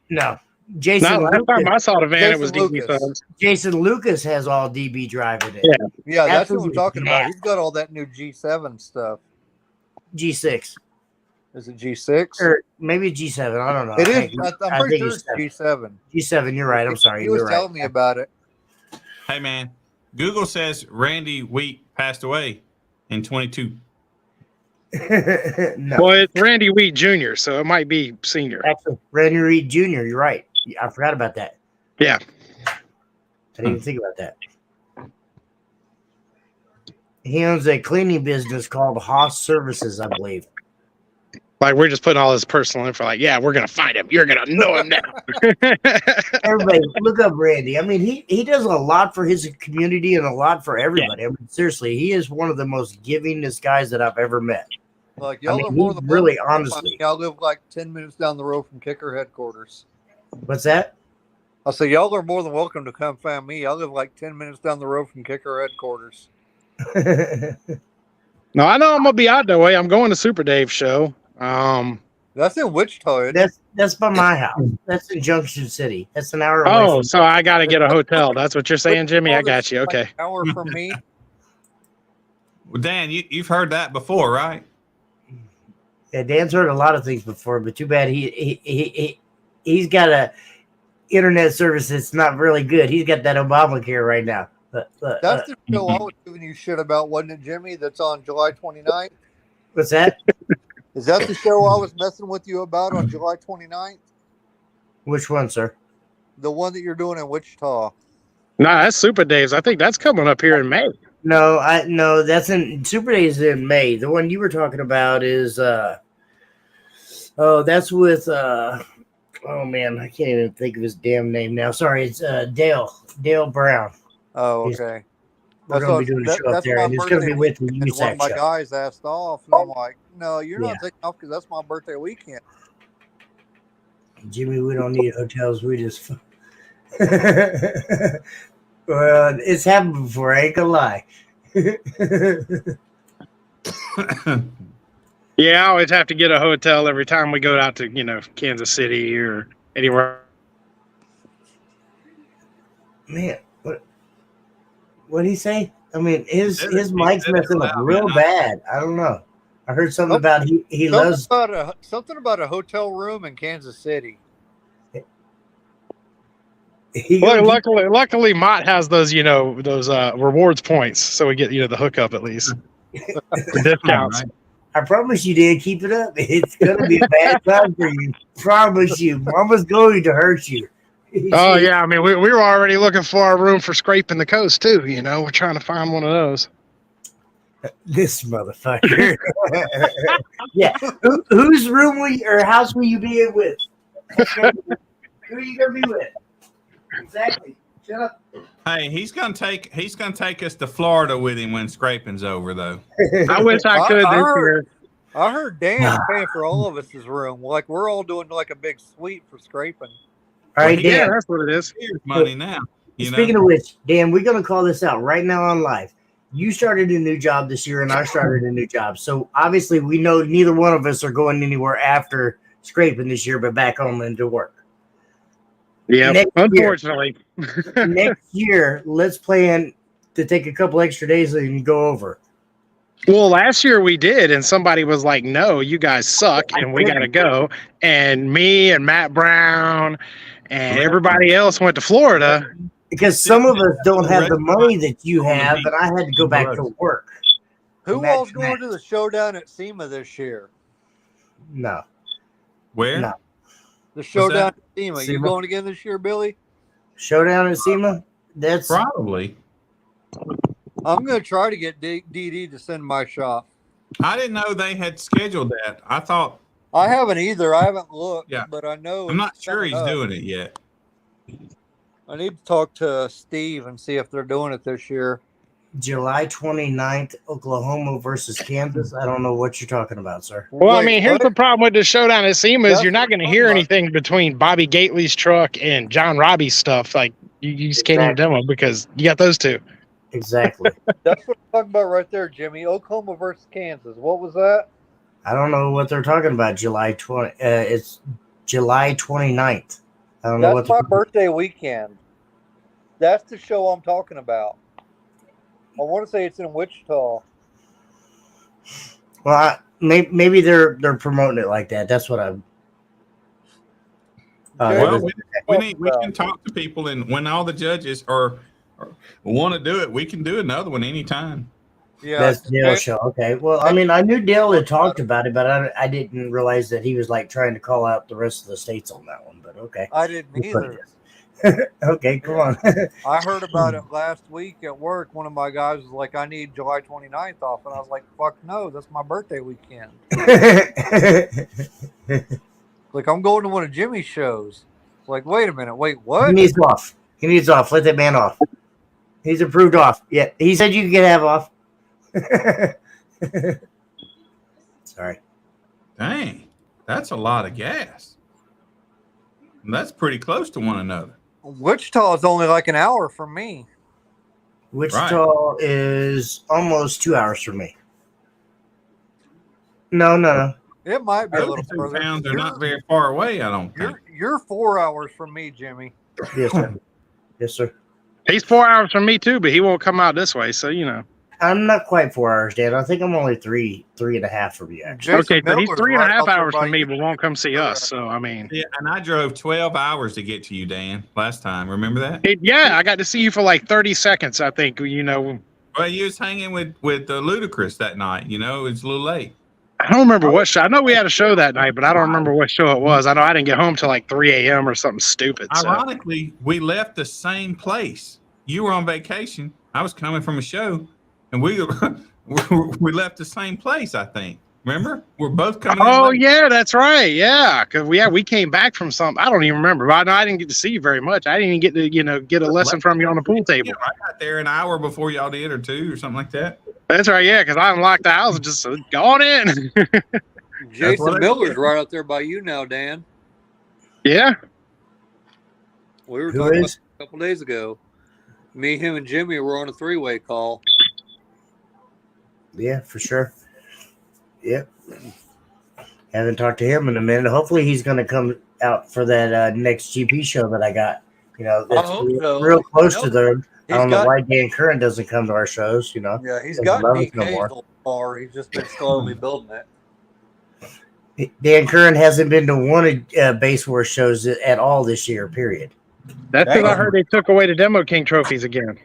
no. Jason Not last time I Lucas, saw the van, it was Jason DB Lucas. Subs. Jason Lucas has all DB drive in it. Yeah. Yeah, that's what I'm Absolutely talking about. nasty. He's got all that new G7 stuff. G6 Is it G6? or maybe G7. I don't know. It I is. think- I'm I pretty think sure it's G7. G7. You're right. I'm sorry. He was You're telling me about it. Hey, man. Google says Randy Wheat passed away in 22. right. No, Well, it's Randy Wheat Jr., so it might be senior. actually, Randy Reed Jr. You're right. I forgot about that. Yeah. I didn't even think about that. He owns a cleaning business called Haas Services, I believe. Like, we're just putting all his personal info. Like, yeah, we're going to find him. You're going to know him now. Everybody, look up Randy. I mean, he does a lot for his community and a lot for everybody. I mean, seriously, he is one of the most givingest guys that I've ever met. Like, I y'all mean, are more he's than really, welcome. honestly. Y'all live like 10 minutes down the road from Kicker headquarters. What's that? I say, y'all are more than welcome to come find me. I live like 10 minutes down the road from Kicker headquarters. No, I know I'm gonna be out that way. I'm going to Super Dave's show. That's in Wichita. Isn't it? That's by my house. That's in Junction City. That's an hour away. Oh, from so I got to get a hotel. That's what you're saying, Jimmy? I got you. Like Okay. an hour from me. Well, Dan, you've heard that before, right? Yeah, Dan's heard a lot of things before, but too bad he's got a internet service that's not really good. He's got that Obamacare right now. That's the show I was giving you shit about, wasn't it, Jimmy? That's on July 29th. What's that? Is that the show I was messing with you about on July 29th? Which one, sir? The one that you're doing in Wichita. Nah, that's Super Dave's. I think that's coming up here in May. No, that's in Super Days in May. The one you were talking about is that's with oh man, I can't even think of his damn name now. Sorry, it's Dale Brown. Oh, He's- okay. We're gonna be doing a show up there, and it's gonna be with the weekend. One of USAC my show. guys asked off, and I'm like, "No, you're not Yeah. taking off because that's my birthday weekend." Jimmy, we don't need hotels. We just well, it's happened before. I ain't gonna lie. Yeah, I always have to get a hotel every time we go out to, Kansas City or anywhere. Man, what'd he say? I mean, his He mic's said it messing up loud, real man. bad. I don't know. I heard something about he loves. Something about a hotel room in Kansas City. He Well, gonna luckily, Mott has those, those rewards points, so we get, the hookup at least. The discounts. Right. I promise you, Dan, keep it up. It's gonna be a bad time for you. Promise you. Mama's going to hurt you. Oh yeah, I mean, we were already looking for our room for scraping the coast too. We're trying to find one of those. This motherfucker. Yeah. Whose room or house will you be in with? Who are you gonna be with? Exactly. Shut up. Hey, he's gonna take us to Florida with him when scraping's over, though. I wish I could this year. I heard Dan paying for all of us' room. Like we're all doing like a big suite for scraping. All right, Well, Dan. Yeah, that's what it is. Here's money now. Speaking of which, Dan, we're gonna call this out right now on live. You started a new job this year, and I started a new job. So obviously, we know neither one of us are going anywhere after scraping this year, but back home and to work. Yeah, Next year. unfortunately. Next year, let's plan to take a couple extra days and go over. Well, last year we did, and somebody was like, "No, you guys suck, and we gotta go." And me and Matt Brown and everybody else went to Florida. Because some of us don't have the money that you have, and I had to go back to work. Who Matt- all's going to the showdown at SEMA this year? No. Where? No. The showdown that? at SEMA. You SEMA? going again this year, Billy? Showdown at SEMA? That's Probably. I'm going to try to get DD to send my shop. I didn't know they had scheduled that. I thought I haven't either. I haven't looked, Yeah. but I know. I'm not it's sure he's coming up. doing it yet. I need to talk to Steve and see if they're doing it this year. July 29th, Oklahoma versus Kansas. I don't know what you're talking about, sir. Well, I Wait, mean, here's what? the problem with the showdown at SEMA is That's you're not what going to I'm hear talking anything between Bobby Gately's truck and John Robbie's stuff. Like you just can't even demo because you got those two. Exactly. That's what I'm talking about right there, Jimmy. Oklahoma versus Kansas. What was that? I don't know what they're talking about. July 20. It's July 29th. I don't know what That's my the, birthday weekend. That's the show I'm talking about. I want to say it's in Wichita. well, maybe they're promoting it like that. That's what I'm. Okay. Well, that we can talk to people, and when all the judges are want to do it, we can do another one anytime. Yeah, that's Dale's show. Okay. Well, I mean, I knew Dale had talked about it, but I didn't realize that he was like trying to call out the rest of the states on that one. But okay. I didn't either. Okay, come on. I heard about it last week at work. One of my guys was like, I need July 29th off. And I was like, fuck no, that's my birthday weekend. Like, I'm going to one of Jimmy's shows. It's like, wait a minute. Wait, He what? needs off. He needs off. Let that man off. He's approved off. Yeah, he said you could have off. Sorry. Dang, that's a lot of gas. And that's pretty close to one another. Wichita is only like an hour from me. Wichita is almost 2 hours from me. No. It might be a Those little two further. towns are not very far away, I don't think. You're 4 hours from me, Jimmy. Yes, sir. Yes, sir. He's 4 hours from me too, but he won't come out this way. So you know. I'm not quite 4 hours, Dan. I think I'm only three and a half from you. Actually. Okay, so he's Miller's 3.5 right out there hours by from me, you. but won't come see us. So I mean, Yeah, and I drove 12 hours to get to you, Dan, last time. Remember that? yeah, I got to see you for like 30 seconds. I think you know. Well, you was hanging with Ludacris that night. You know, it's a little late. I don't remember what show. I know we had a show that night, but I don't remember what show it was. I know I didn't get home till like 3 a.m. or something stupid. So. Ironically, we left the same place. You were on vacation. I was coming from a show, and we left the same place. I think. Remember, we're both coming. Oh in late. yeah, that's right. Yeah, because we came back from something. I don't even remember. But I didn't get to see you very much. I didn't even get to get a lesson from you on the pool table. Yeah, I got there an hour before y'all did, or two, or something like that. That's right. Yeah, because I unlocked the house and just gone in. Jason what I Miller's did. right out there by you now, Dan. Yeah. We were Who talking about is? it a couple days ago. Me, him, and Jimmy were on a three-way call. Yeah, for sure. Yep. Haven't talked to him in a minute. Hopefully, he's going to come out for that next GP show that I got. You know, that's hope so. real close Nope. to them. I He's don't know got, why Dan Curran doesn't come to our shows. You know, yeah, he's doesn't got love us no more. DK's old car. He's just been slowly building it. Dan Curran hasn't been to one Base Wars shows at all this year. Period. That's because I Damn. heard they took away the Demo King trophies again.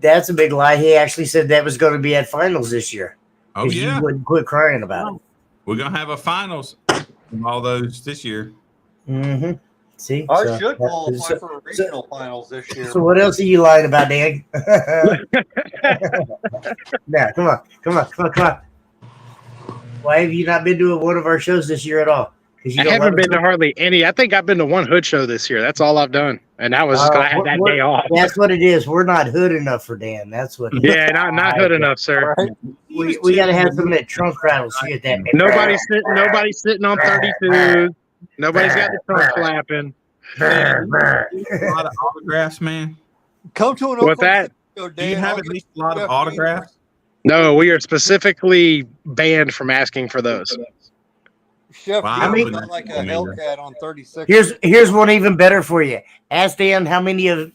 That's a big lie. He actually said that was going to be at finals this year. Oh 'Cause yeah, you wouldn't quit crying about it. we're gonna have a finals of all those this year. Mm-hmm. See, I So- should qualify so- for regional finals this year. So what else are you lying about, Dan? Now, come on. Why have you not been to one of our shows this year at all? Because I haven't been to hardly any. I think I've been to one hood show this year. That's all I've done, and that was just 'cause I had that day off. That's what it is. We're not hood enough for Dan. That's what. Yeah, not hood enough, sir. Right? We got to have some of that trunk rattle shit. That Nobody's sitting on 32. Nobody's got the trunk flapping. Brr, brr. A lot of autographs, man. Come to an What's Oklahoma that? show, Do you Dan. have I'll at get least a lot of Jeff autographs? No, we are specifically banned from asking for those. Chef Wow, Dean I mean- got like a Amazing. Hellcat on 36. Here's one even better for you. Ask Dan how many of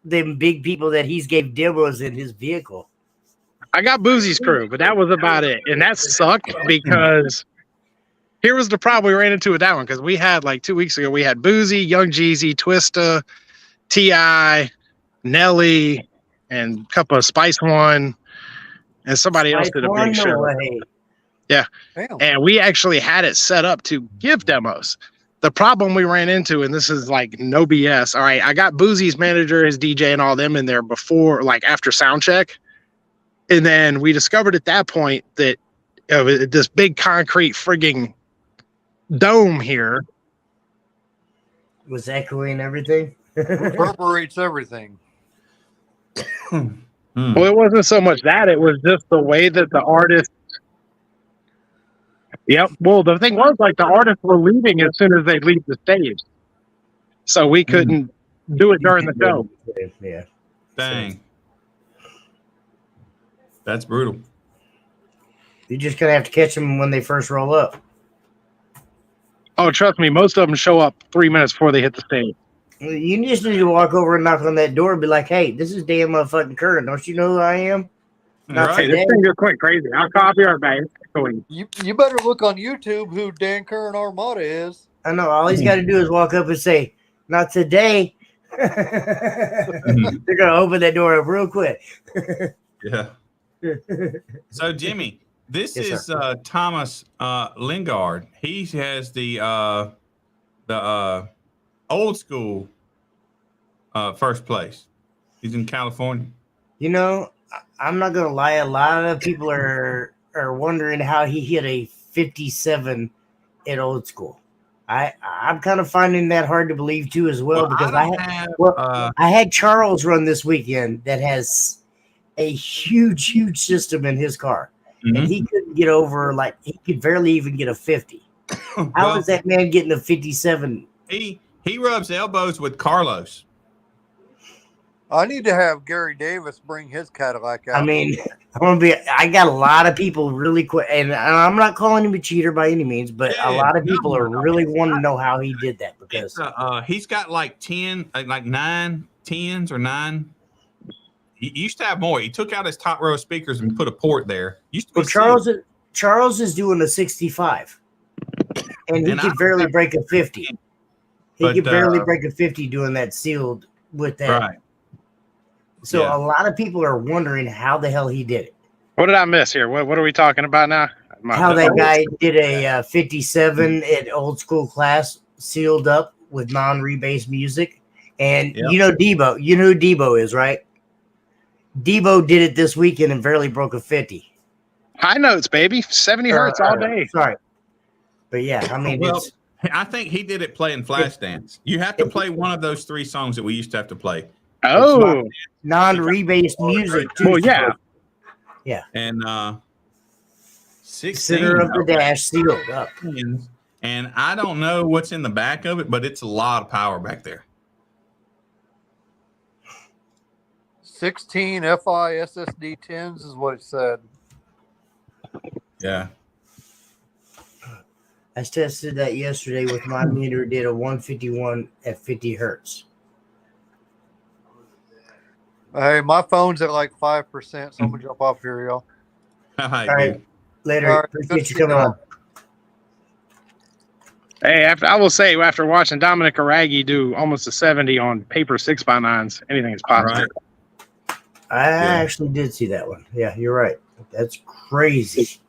them big people that he's gave demos in his vehicle. I got Boozy's crew, but that was about it. And that sucked because here was the problem we ran into with that one. Because we had like 2 weeks ago, we had Boozy, Young Jeezy, Twista, T.I., Nelly, and a couple of Spice One, and somebody else did a big show. Way. Damn. And we actually had it set up to give demos. The problem we ran into, and this is like no BS. All right, I got Boozy's manager, his DJ, and all them in there before, like after sound check. And then we discovered at that point that this big concrete frigging dome here. Was echoing everything. Reverberates everything. Hmm. Well, it wasn't so much that, it was just the way that the artists. Yep. Well, the thing was, like, the artists were leaving as soon as they leave the stage. So we couldn't do it during the show. Yeah. Dang. That's brutal. You're just gonna have to catch them when they first roll up. Oh, trust me, most of them show up 3 minutes before they hit the stage. You just need to walk over and knock on that door and be like, "Hey, this is Dan motherfucking Curran. Don't you know who I am?" Not Right. Hey, this thing just went crazy. I'll copy our bag. You better look on YouTube who Dan Curran Armada is. I know. All he's got to do is walk up and say, "Not today." They're gonna open that door up real quick. Yeah. So Jimmy, this Yes, is Thomas Lingard. He has the old school first place. He's in California. You know, I'm not gonna lie. A lot of people are wondering how he hit a 57 at old school. I'm kind of finding that hard to believe too, as well, because I had Charles run this weekend that has a huge system in his car, and he couldn't get over, like, he could barely even get a 50. How is that man getting a 57? He rubs elbows with Carlos. I need to have Gary Davis bring his Cadillac out. I mean, I got a lot of people really quick, and I'm not calling him a cheater by any means, but a lot of people are really wanting to know how he did that because he's got like 10, like 9 10s or 9. He used to have more. He took out his top row speakers and put a port there. Used to be Charles is doing a 65, and he could barely break a 50. He could barely break a 50 doing that sealed with that. Right. So a lot of people are wondering how the hell he did it. What did I miss here? What are we talking about now? How that guy did a 57 at Old School Class sealed up with non-rebase music. And you know Debo. You know who Debo is, right? Debo did it this weekend and barely broke a 50. High notes, baby. 70 hertz all day. Sorry. But yeah, I mean, I think he did it playing Flashdance. You have to play one of those 3 songs that we used to have to play. Oh, non-rebase music too. Well, yeah. Yeah. And 16 Center of the dash sealed up. And I don't know what's in the back of it, but it's a lot of power back there. 16 FI SSD 10s is what it said. Yeah. I tested that yesterday with my meter. Did a 151 at 50 hertz. Hey, my phone's at like 5%, so I'm gonna jump off here, y'all. All right. Later. All right, Appreciate you coming on. Hey, after watching Dominic Aragi do almost a 70 on paper 6x9s, anything is possible. Right. I actually did see that one. Yeah, you're right. That's crazy.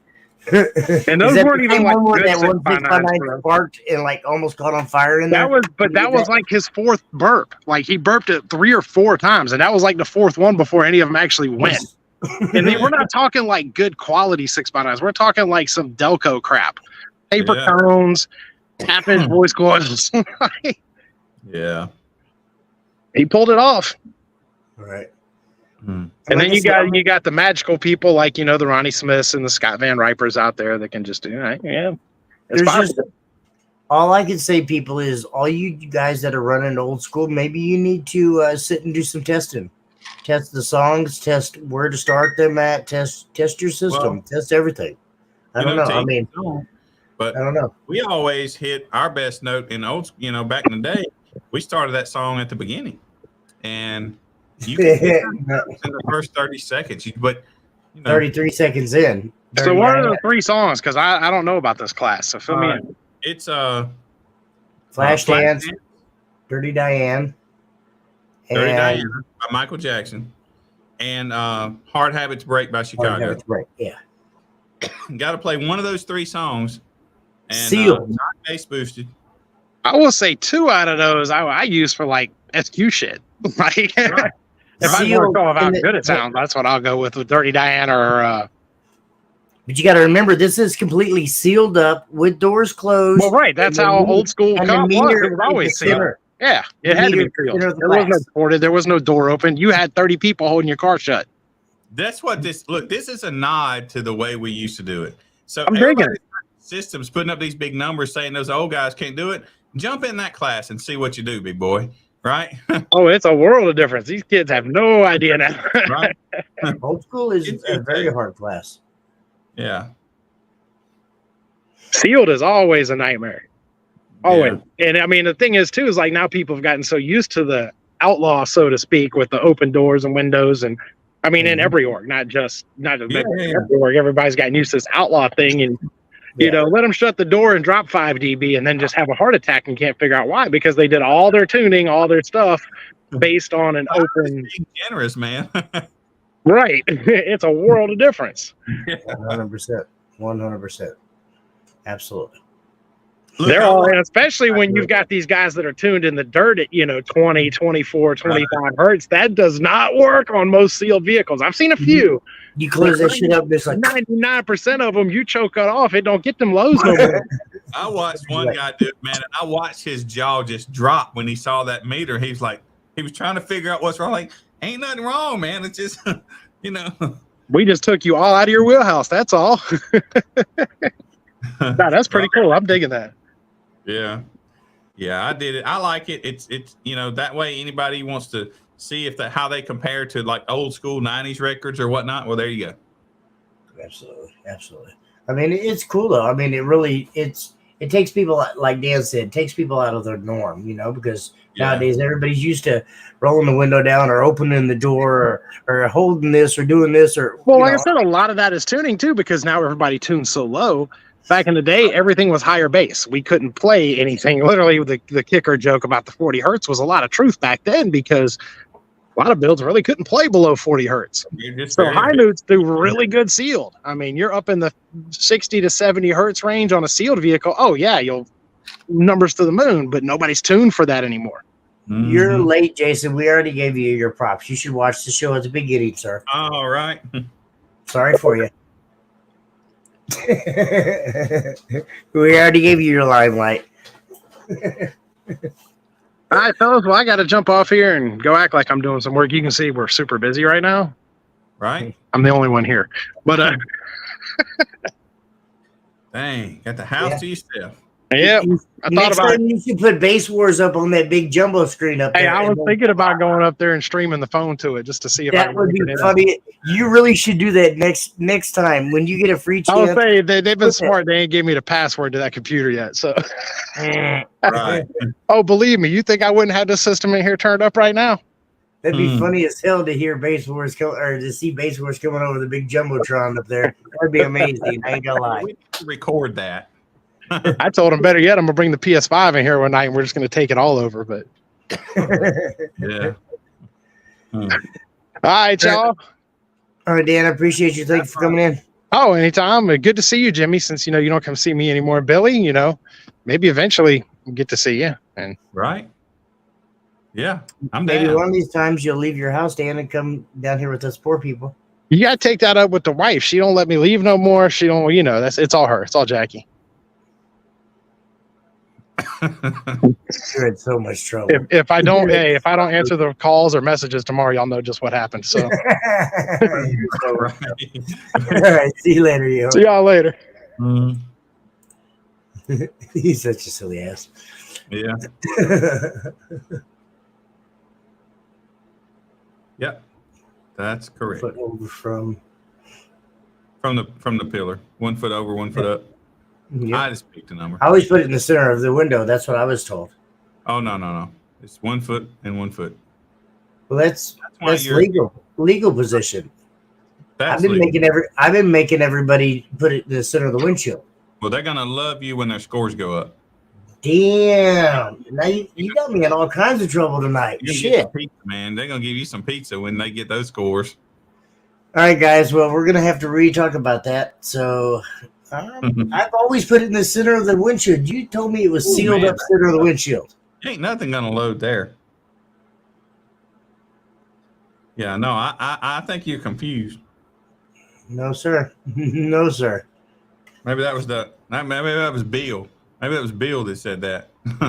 And those weren't even like good that 6x9s, sparked and like almost caught on fire in there. That was like his 4th burp. Like he burped it 3 or 4 times, and that was like the 4th one before any of them actually went. And we're not talking like good quality 6x9s. We're talking like some Delco crap, paper cones, tap-in voice coils. Yeah. He pulled it off. All right. And then you got the magical people like, you know, the Ronnie Smiths and the Scott Van Ripers out there that can just do it. Yeah. All I can say, people, is all you guys that are running Old School, maybe you need to sit and do some testing. Test the songs, test where to start them at, test your system, test everything. I don't know. I mean, but I don't know. We always hit our best note in back in the day. We started that song at the beginning. And you can in the first 30 seconds, but 33 seconds in. So what are the 3 songs? Because I don't know about this class. So fill me in. It's Flashdance, Dirty Diane, Dirty Diana by Michael Jackson, and Hard Habits Break by Chicago. Hard Habits Break, yeah. Got to play one of those 3 songs. And sealed, not bass boosted. I will say 2 out of those I use for like SQ shit. Like. Right. If I want to know how good it sounds, that's what I'll go with Dirty Diana or. But you got to remember, this is completely sealed up with doors closed. Well, right. That's how old school cop was. It was always sealed. Yeah, it had to be sealed. There was no ported. There was no door open. You had 30 people holding your car shut. That's what this is a nod to the way we used to do it. So I'm digging it. Systems putting up these big numbers saying those old guys can't do it. Jump in that class and see what you do, big boy. Right? Oh, it's a world of difference. These kids have no idea now. Right? Old School is a very hard class. Yeah. Sealed is always a nightmare. Always. Yeah. And I mean, the thing is, too, is like now people have gotten so used to the outlaw, so to speak, with the open doors and windows. And I mean, in every org, not just every org. Everybody's gotten used to this outlaw thing. And you know, let them shut the door and drop 5 dB and then just have a heart attack and can't figure out why, because they did all their tuning, all their stuff based on an open. Generous, man. Right. It's a world of difference. 100%. 100%. Absolutely. They're all, and especially when you've got these guys that are tuned in the dirt at, 20, 24, 25 hertz. That does not work on most sealed vehicles. I've seen a few. You close that shit up, just like 99% of them, you choke it off. It don't get them lows no more. I watched one guy do it, man, and I watched his jaw just drop when he saw that meter. He was trying to figure out what's wrong. Like, ain't nothing wrong, man. It's just, We just took you all out of your wheelhouse. That's all. No, that's pretty cool. I'm digging that. Yeah, I did it. I like it. It's that way. Anybody wants to see if how they compare to like old school 90s records or whatnot. Well, there you go. Absolutely. I mean, it's cool though. I mean, it takes people, like Dan said, it takes people out of their norm, because nowadays everybody's used to rolling the window down or opening the door or holding this or doing this or. Well, like I said, a lot of that is tuning too, because now everybody tunes so low. Back in the day, everything was higher bass. We couldn't play anything. Literally, the kicker joke about the 40 hertz was a lot of truth back then, because a lot of builds really couldn't play below 40 hertz. So high notes do really good sealed. I mean, you're up in the 60 to 70 hertz range on a sealed vehicle. Oh yeah, you'll numbers to the moon, but nobody's tuned for that anymore. Mm-hmm. You're late, Jason. We already gave you your props. You should watch the show at the beginning, sir. All right. Sorry for you. We already gave you your limelight. All right, fellas. Well, I got to jump off here and go act like I'm doing some work. You can see we're super busy right now. Right. I'm the only one here. But dang, got the house to yourself. Yeah. I thought about it. You should put Base Wars up on that big jumbo screen up there. Hey, I was thinking about going up there and streaming the phone to it just to see if that would be funny. You really should do that next time when you get a free chance. I would say they've been smart. They ain't gave me the password to that computer yet. So, right. Oh, believe me, you think I wouldn't have this system in here turned up right now? That'd be funny as hell to hear Base Wars or to see Base Wars coming over the big jumbotron up there. That'd be amazing. I ain't gonna lie. We need to record that. I told him better yet, I'm gonna bring the PS5 in here one night and we're just gonna take it all over. But yeah. All right, y'all. All right, Dan, I appreciate you. Thanks for coming in. Oh, anytime. Good to see you, Jimmy. Since you don't come see me anymore, Billy. Maybe eventually we'll get to see you. And right. Yeah, I'm maybe down. one of these times you'll leave your house, Dan, and come down here with us poor people. You gotta take that up with the wife. She don't let me leave no more. She don't. It's all her. It's all Jackie. You're in so much trouble. If I don't answer the calls or messages tomorrow, y'all know just what happened. So, All right, see you later, yo. See y'all later. He's such a silly ass. Yeah. Yep. That's correct. Foot over from the pillar. 1 foot over, 1 foot up. Yep. I just picked a number. I always put it in the center of the window. That's what I was told. Oh no. It's 1 foot and 1 foot. Well, that's legal position. That's I've been making everybody put it in the center of the windshield. Well, they're gonna love you when their scores go up. Damn! Now you got me in all kinds of trouble tonight. Shit, pizza, man. They're gonna give you some pizza when they get those scores. All right, guys. Well, we're gonna have to re-talk about that. So. I've always put it in the center of the windshield. You told me it was sealed up center of the windshield. Ain't nothing gonna load there. Yeah, no, I think you're confused. No, sir. No, sir. Maybe that was Bill. Maybe that was Bill that said that.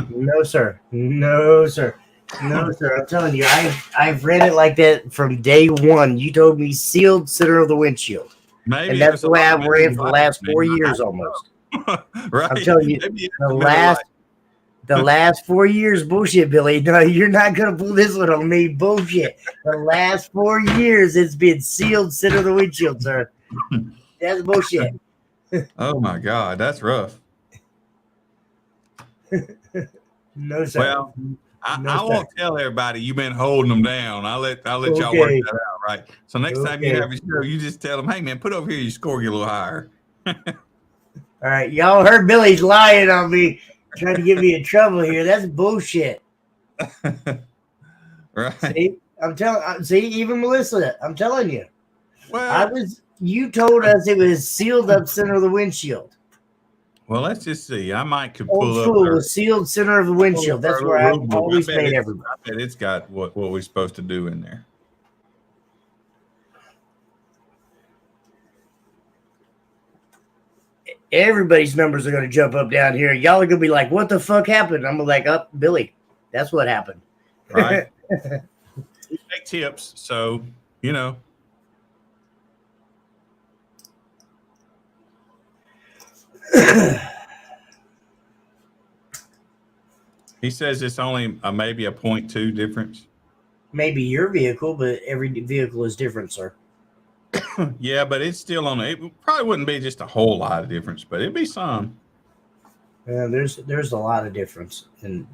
No, sir. No, sir. No, sir. I'm telling you, I've read it like that from day one. You told me sealed center of the windshield. Maybe and that's the way I've ran for the last 4 years almost. Right. I'm telling you, the last 4 years, bullshit, Billy. No, you're not gonna pull this one on me. Bullshit. The last 4 years, it's been sealed center of the windshield, sir. That's bullshit. Oh my God, that's rough. No, sir. Well, I won't tell everybody you've been holding them down. I'll let y'all work that out, right? So next time you have your show, you just tell them, "Hey, man, put over here. Your score get a little higher." All right, y'all heard Billy's lying on me, trying to get me in trouble here. That's bullshit. Right? See, See, even Melissa, I'm telling you. Well, You told us it was sealed up center of the windshield. Well, let's just see. I might could Old pull school up. Was sealed center of the windshield. That's where I've always made everybody. I bet it's got what we're supposed to do in there. Everybody's numbers are going to jump up down here. Y'all are going to be like, what the fuck happened? I'm like, Billy, that's what happened. Right. We take tips. So, He says it's only maybe a 0.2 difference. maybe your vehicle, but every vehicle is different, sir. Yeah, but it's still on. It probably wouldn't be just a whole lot of difference, but it'd be some. There's a lot of difference in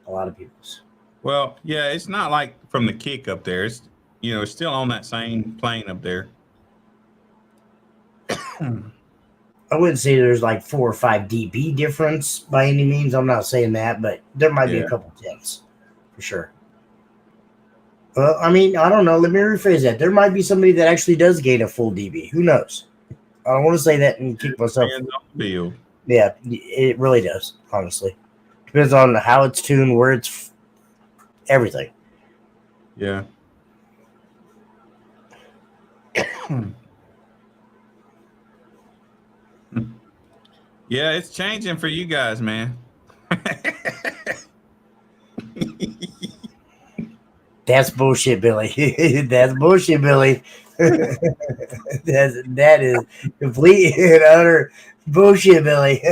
a lot of people's. Well, yeah, it's not like from the kick up there. It's it's still on that same plane up there. I wouldn't say there's like 4 or 5 dB difference by any means. I'm not saying that, but there might be a couple tenths for sure. Well, I mean, I don't know. Let me rephrase that. There might be somebody that actually does gain a full dB. Who knows? I don't want to say that and kick myself. Field. Yeah, it really does. Honestly, depends on how it's tuned, where it's, everything. Yeah. Yeah, it's changing for you guys, man. That's bullshit, Billy. That's bullshit, Billy. that is complete and utter bullshit, Billy.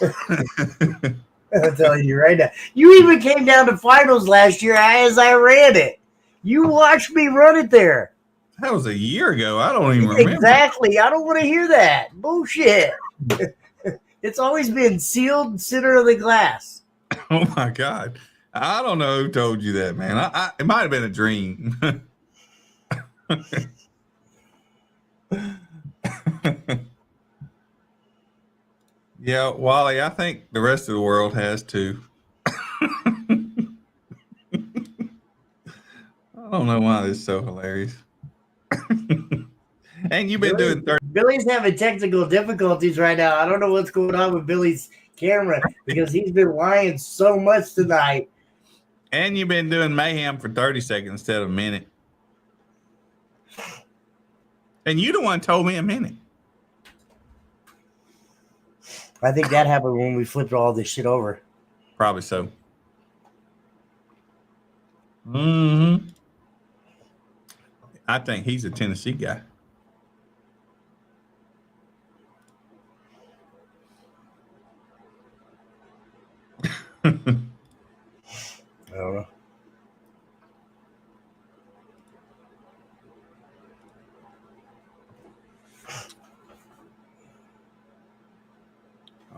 I'm telling you right now. You even came down to finals last year as I ran it. You watched me run it there. That was a year ago. I don't even remember. Exactly. I don't want to hear that. Bullshit. It's always been sealed center of the glass. Oh my God. I don't know who told you that, man. It might have been a dream. Yeah, Wally, I think the rest of the world has too. I don't know why this is so hilarious. And you've been doing 30. Billy's having technical difficulties right now. I don't know what's going on with Billy's camera because he's been lying so much tonight. And you've been doing mayhem for 30 seconds instead of a minute. And you the one told me a minute. I think that happened when we flipped all this shit over. Probably so. Mm-hmm. I think he's a Tennessee guy. I don't know.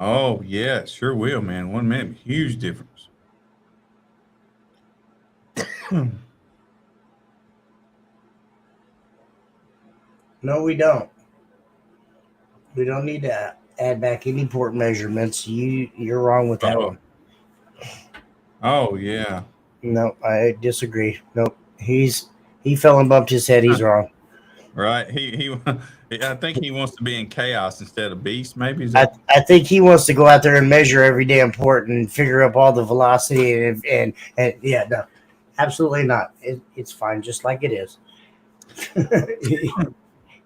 Oh, yeah, it sure will, man. 1 minute, huge difference. No, we don't. We don't need to add back any port measurements. You're wrong with that one. Oh, yeah. No, I disagree. Nope. He fell and bumped his head. He's wrong. Right. I think he wants to be in chaos instead of beast, maybe. I think he wants to go out there and measure every damn port and figure up all the velocity and yeah, no, absolutely not. It's fine just like it is.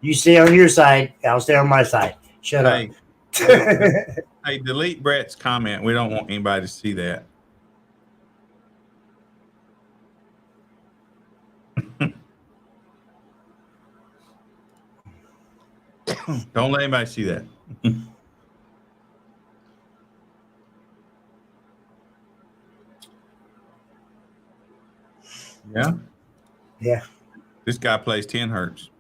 You stay on your side, I'll stay on my side. Shut up. Hey, delete Brett's comment. We don't want anybody to see that. Don't let anybody see that. Yeah? Yeah. This guy plays 10 hertz.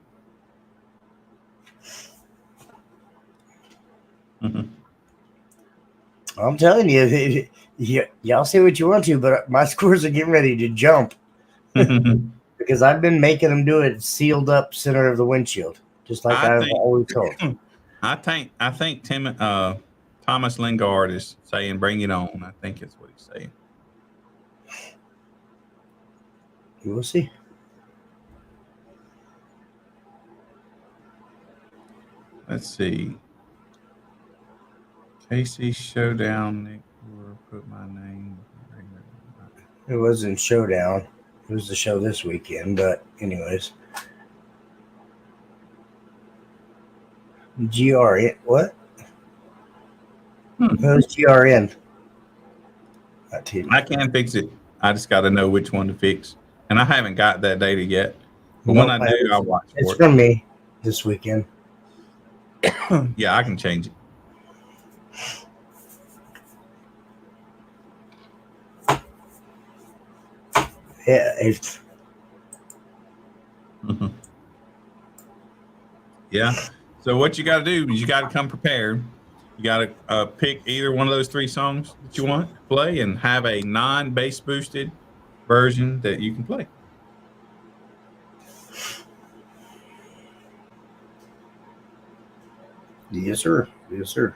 I'm telling you, y'all say what you want to, but my scores are getting ready to jump because I've been making them do it sealed up center of the windshield, just like I've always told. I think Thomas Lingard is saying, "Bring it on." I think that's what he's saying. We'll see. Let's see. Casey Showdown. Nick put my name. It wasn't Showdown. It was the show this weekend, but anyways. GRN. What? It was GRN. I can fix it. I just got to know which one to fix. And I haven't got that data yet. But when I do, I'll watch for it. It's from me this weekend. Yeah, I can change it. Yeah, Yeah. So what you got to do is you got to come prepared. You got to pick either one of those 3 songs that you want to play and have a non-bass boosted version that you can play. Yes, sir. Yes, sir.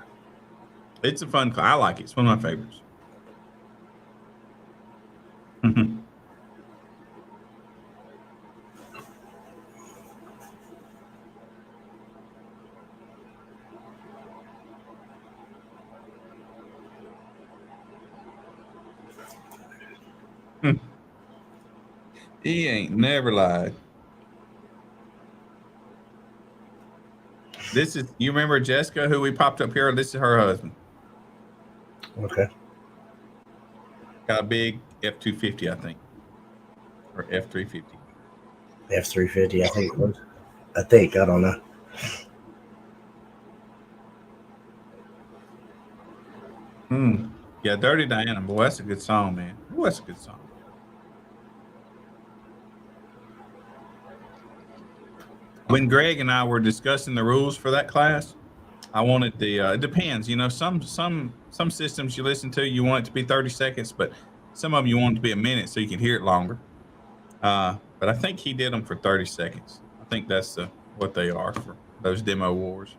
It's a fun. I like it. It's one of my favorites. He ain't never lied. This is, you remember Jessica, who we popped up here? This is her husband. Okay. Got a big F-250, I think, or F-350. F-350, I think it was. I don't know. Yeah, Dirty Diana. Boy, that's a good song, man. Boy, that's a good song. When Greg and I were discussing the rules for that class, I wanted the it depends, you know, some systems you listen to, you want it to be 30 seconds, but some of them you want it to be a minute so you can hear it longer. But I think he did them for 30 seconds. I think that's what they are for those demo wars.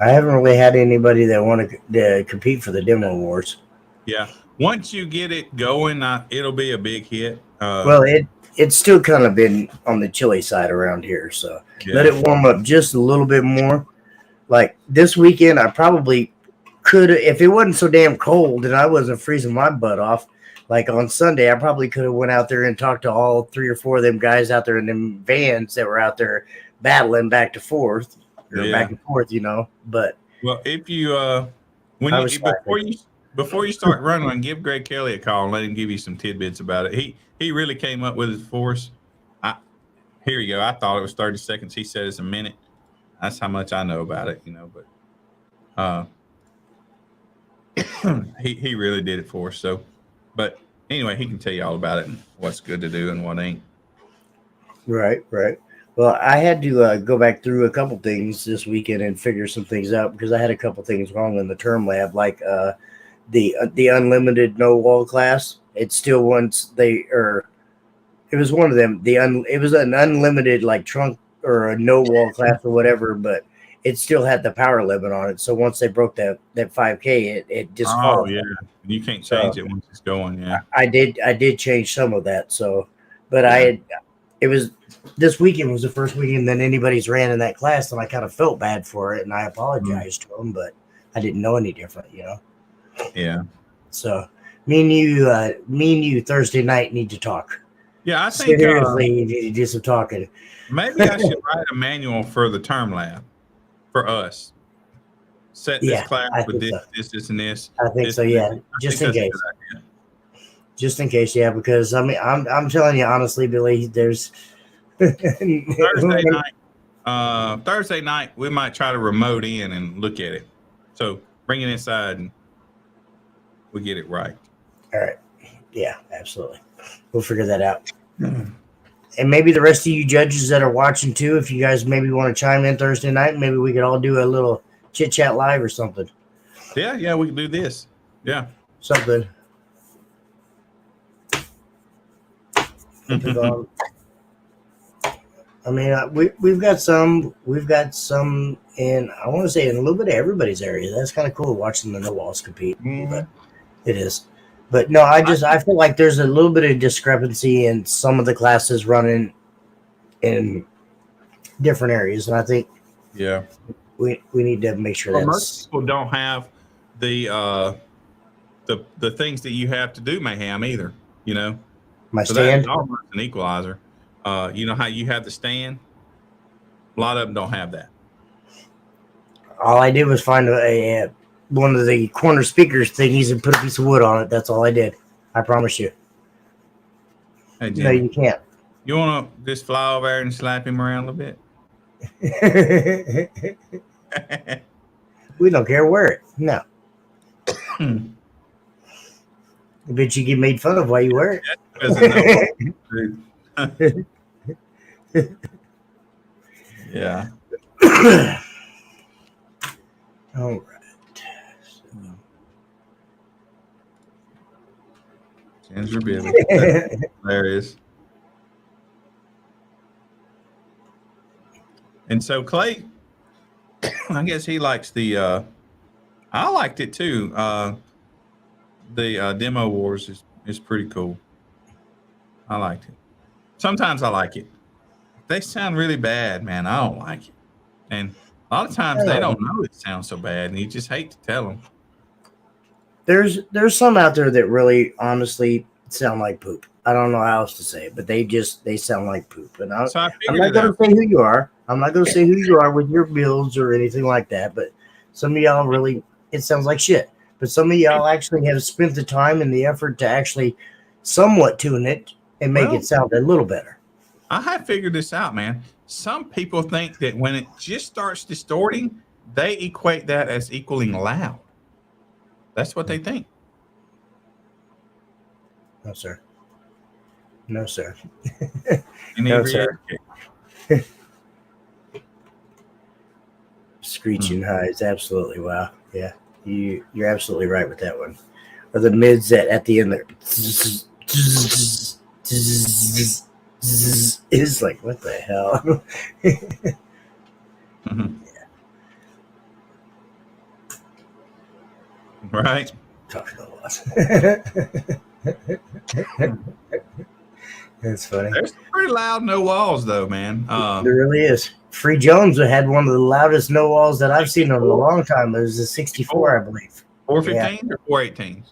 I haven't really had anybody that want to compete for the demo wars. Yeah. Once you get it going, it'll be a big hit. Well, it's still kind of been on the chilly side around here, so let it warm up just a little bit more. Like this weekend, I probably could, if it wasn't so damn cold and I wasn't freezing my butt off, like on Sunday, I probably could have went out there and talked to all 3 or 4 of them guys out there in them vans that were out there battling back and forth, you know. But well, if you before you start running, give Greg Kelly a call and let him give you some tidbits about it. He really came up with it for us. Here you go. I thought it was 30 seconds. He said it's a minute. That's how much I know about it, you know. But he really did it for us. So, but anyway, he can tell you all about it and what's good to do and what ain't. Right. Well, I had to go back through a couple things this weekend and figure some things out because I had a couple things wrong in the term lab, like the unlimited no wall class. It still wants it was one of them. It was an unlimited like trunk or a no wall class or whatever, but it still had the power limit on it. So once they broke that 5K, it disqualified. Oh yeah, you can't change it once it's going. Yeah, I did change some of that. So, but it was this weekend was the first weekend that anybody's ran in that class, and I kind of felt bad for it, and I apologized to them, but I didn't know any different, you know. Yeah. So me and you Thursday night need to talk. Yeah, I think seriously, you need to do some talking. Maybe I should write a manual for the term lab for us. Set this class with this, and this. I think so. Yeah, just in case. Just in case, yeah, because I mean, I'm telling you honestly, Billy, there's Thursday night we might try to remote in and look at it. So bring it inside and we get it right. All right. Yeah, absolutely. We'll figure that out. And maybe the rest of you judges that are watching too, if you guys maybe want to chime in Thursday night, maybe we could all do a little chit chat live or something. Yeah, we can do this. Yeah. Something. I mean, we've got some in, I want to say in a little bit of everybody's area. That's kind of cool watching the no walls compete. But it is. But no, I feel like there's a little bit of discrepancy in some of the classes running in different areas, and I think we need to make sure that most people don't have the things that you have to do Mayhem either. You know, my stand, that's almost an equalizer. You know how you have the stand. A lot of them don't have that. All I did was find one of the corner speakers thingies and put a piece of wood on it. That's all I did. I promise you. Hey, Jimmy, no, you can't. You want to just fly over there and slap him around a little bit? We don't care. Wear it. No. I bet you get made fun of while you wear it. Yeah. All right. Ginger Billy. There it is. And so Clay, I guess he likes the I liked it too. The Demo Wars is pretty cool. I liked it. Sometimes I like it. They sound really bad, man. I don't like it. And a lot of times they don't know it sounds so bad, and you just hate to tell them. There's some out there that really honestly sound like poop. I don't know how else to say it, but they sound like poop. And So I I'm figured not it going to out. say who you are. I'm not going to say who you are with your builds or anything like that. But some of y'all really, it sounds like shit. But some of y'all actually have spent the time and the effort to actually somewhat tune it and make it sound a little better. I have figured this out, man. Some people think that when it just starts distorting, they equate that as equaling loud. That's what they think. No, sir. No, sir. You need No, to sir. re-educate. Screeching highs, absolutely. Wow. Yeah. You're absolutely right with that one. Or the mids at the end there. It's like, what the hell? Mhm. Right? Talking a lot. That's funny. There's some pretty loud no walls, though, man. There really is. Free Jones had one of the loudest no walls that I've seen in a long time. It was a 64, I believe. 415 or 418s?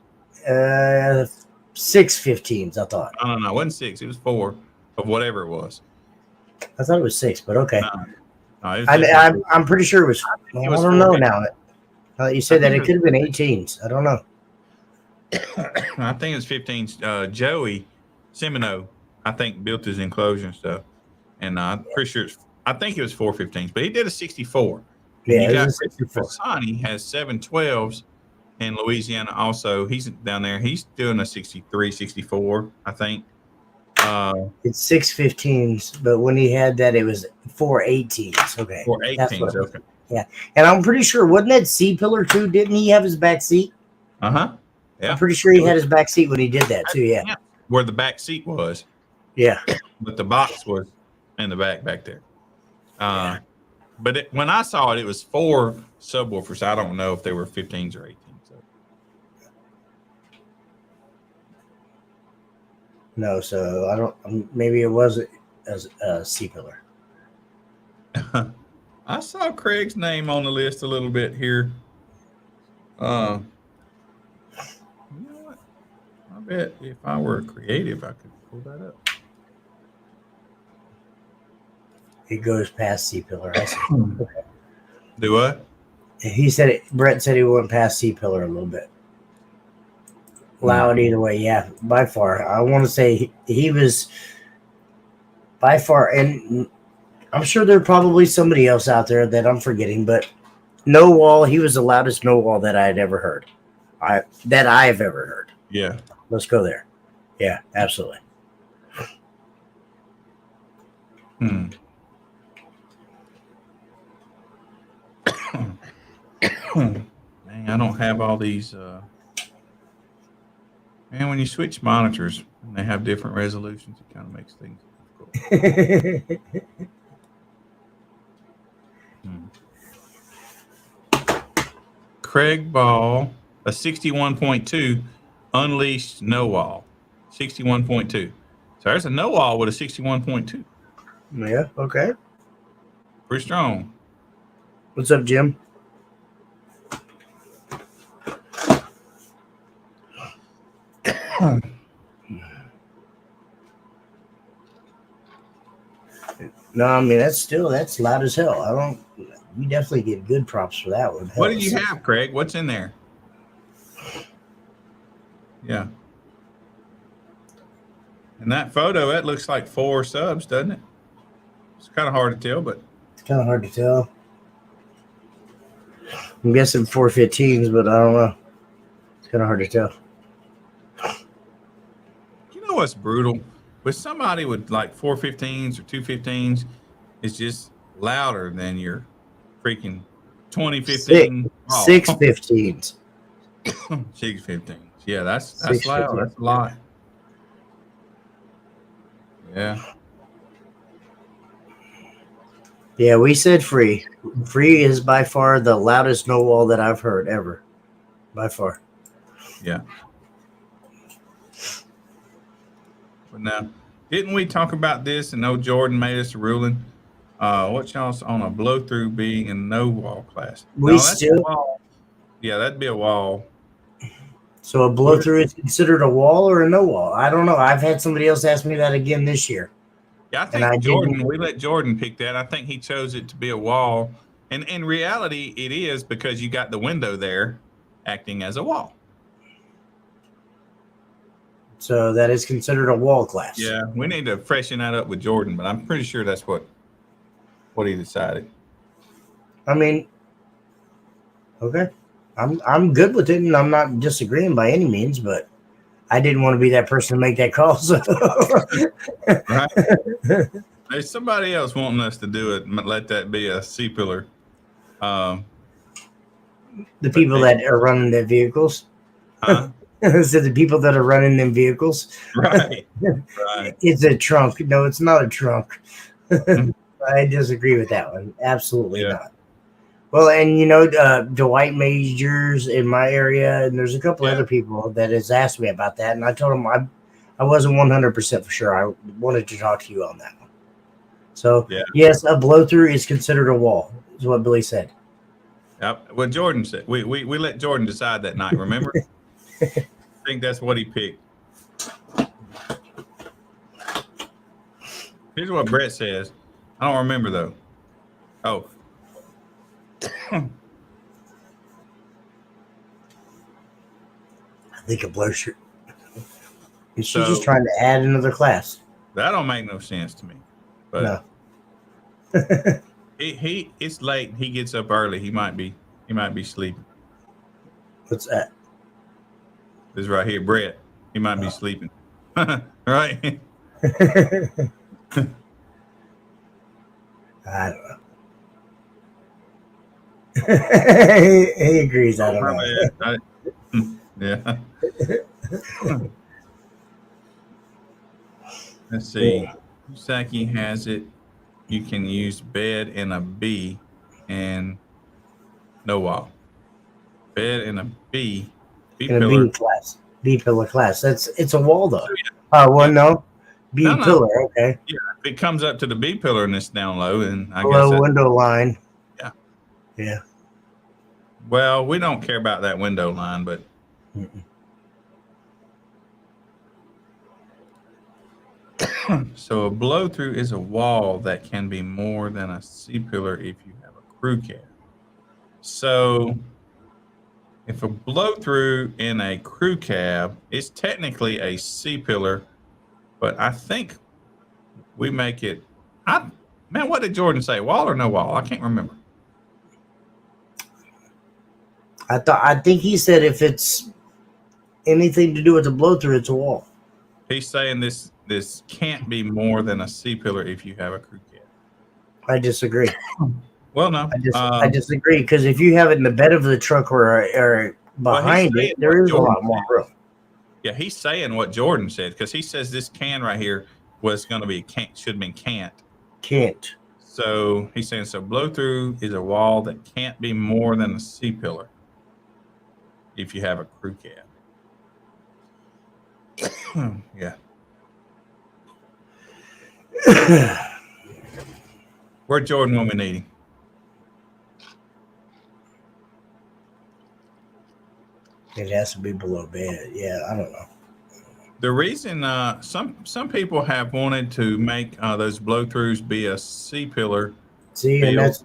615s, I thought. I don't know. It wasn't 6. It was 4 of whatever it was. I thought it was 6, but okay. No, it was just- I'm pretty sure it was. it I was don't know 415. now. Now that you said that, think it could have been 18s. I don't know. I think it was 15s. Joey Semino, I think, built his enclosure and stuff. And I'm pretty sure I think it was 415s, but he did a 64. Yeah, You it got was a 64. Fasani has 712s in Louisiana also. He's down there. He's doing a 63, 64, I think. It's 615s, but when he had that, it was 418s. Okay. Or That's 18s. what it was. Okay. And I'm pretty sure, wasn't that C-pillar too? Didn't he have his back seat? Uh-huh. Yeah. I'm pretty sure he had his back seat when he did that too. Yeah. Where the back seat was, Yeah. but the box was in the back there. But when I saw it, it was 4 subwoofers. I don't know if they were 15s or 18s. No, so I don't. Maybe it was a C-pillar. I saw Craig's name on the list a little bit here. You know what? I bet if I were creative, I could pull that up. It goes past C-pillar. I see. Okay. Do what? He said it. Brett said he went past C-pillar a little bit. Loud either way, yeah, by far. I want to say he was by far, and I'm sure there's probably somebody else out there that I'm forgetting, but no wall, he was the loudest no wall that I had ever heard. That I've ever heard. Yeah. Let's go there. Yeah, absolutely. Man, I don't have all these. Man, when you switch monitors and they have different resolutions, it kind of makes things difficult. Craig Ball, a 61.2 unleashed no wall. 61.2. So there's a no wall with a 61.2. Yeah, okay. Pretty strong. What's up, Jim? No, I mean that's loud as hell. You definitely get good props for that one. What did you have, Craig? What's in there? Yeah. And that photo, that looks like 4 subs, doesn't it? It's kind of hard to tell, but It's kind of hard to tell. I'm guessing 415s, but I don't know. It's kind of hard to tell. you know what's brutal But somebody with like 415s or 215s is just louder than your freaking 2015 wall. 615s. 615s. Yeah, that's 615. loud. That's a lot. Yeah. Yeah, we said free. Free is by far the loudest no wall that I've heard ever. By far. Yeah. But now, didn't we talk about this? And no, Jordan made us a ruling. What y'all's on a blow through being a no wall class? We No, that's still- a wall. Yeah, that'd be a wall. So a blow through is considered a wall or a no wall? I don't know. I've had somebody else ask me that again this year. Yeah, I think I Jordan, we let Jordan pick that. I think he chose it to be a wall. And in reality, it is because you got the window there acting as a wall. So that is considered a wall class. Yeah, we need to freshen that up with Jordan, but I'm pretty sure that's what he decided. I mean, okay. I'm good with it, and I'm not disagreeing by any means, but I didn't want to be that person to make that call. So. Right. There's somebody else wanting us to do it. Let that be a C pillar. The people that are running their vehicles. Huh? So the people that are running them vehicles. Right. Right. It's a trunk. No, it's not a trunk. I disagree with that one. Absolutely not. Well, and Dwight Majors in my area, and there's a couple other people that has asked me about that, and I told them I wasn't 100% for sure. I wanted to talk to you on that one. So yes, a blow through is considered a wall, is what Billy said. Yep. Well, Jordan said we let Jordan decide that night. Remember? I think that's what he picked. Here's what Brett says. I don't remember though. Oh. I think a blow through. She's just trying to add another class. That don't make no sense to me. But no. It's late. He gets up early. He might be sleeping. What's that? This is right here, Brett. He might be sleeping. Right? I don't know. He agrees. I don't know. Yeah. Let's see. Saki has it. You can use bed and a B and no wall. Bed and a B. B in pillar. a B class. B pillar class. It's a wall though. Well, no. B pillar. Okay. Yeah. If it comes up to the B pillar and it's down low, and I below guess window line. Yeah. Yeah. Well, we don't care about that window line, but. So a blow through is a wall that can be more than a C pillar if you have a crew cab. So if a blow through in a crew cab is technically a C pillar, but I think we make it. Man, what did Jordan say? Wall or no wall? I can't remember. I think he said if it's anything to do with the blow through, it's a wall. He's saying this can't be more than a C pillar if you have a crew cab. I disagree. Well, no, I disagree because if you have it in the bed of the truck or behind it, there is a lot more room. Yeah, he's saying what Jordan said because he says this can right here was going to be should have been can't. Can't. So he's saying blow through is a wall that can't be more than a C pillar if you have a crew cab. Yeah. Where Jordan when we need him? It has to be below bed. Yeah, I don't know. The reason some people have wanted to make those blow throughs be a C pillar. See, and that's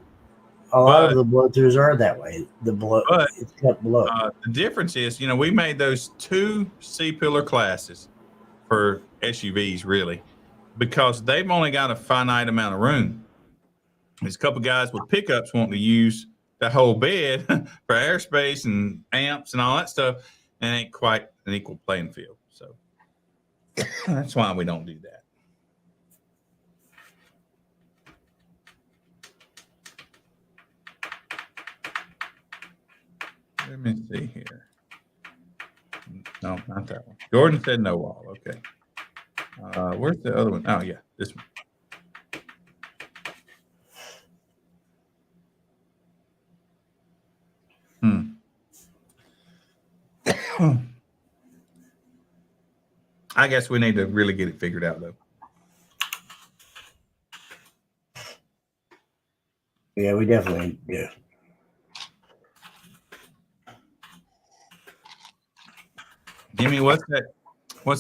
a lot of the blow throughs are that way. It's cut below. The difference is, we made those 2 C pillar classes for SUVs really, because they've only got a finite amount of room. There's a couple guys with pickups wanting to use the whole bed for airspace and amps and all that stuff, and it ain't quite an equal playing field. So that's why we don't do that. Let me see here. No, not that one. Jordan said no wall. Okay. Where's the other one? Oh, yeah, this one. I guess we need to really get it figured out, though. Yeah, we definitely do. Jimmy, what's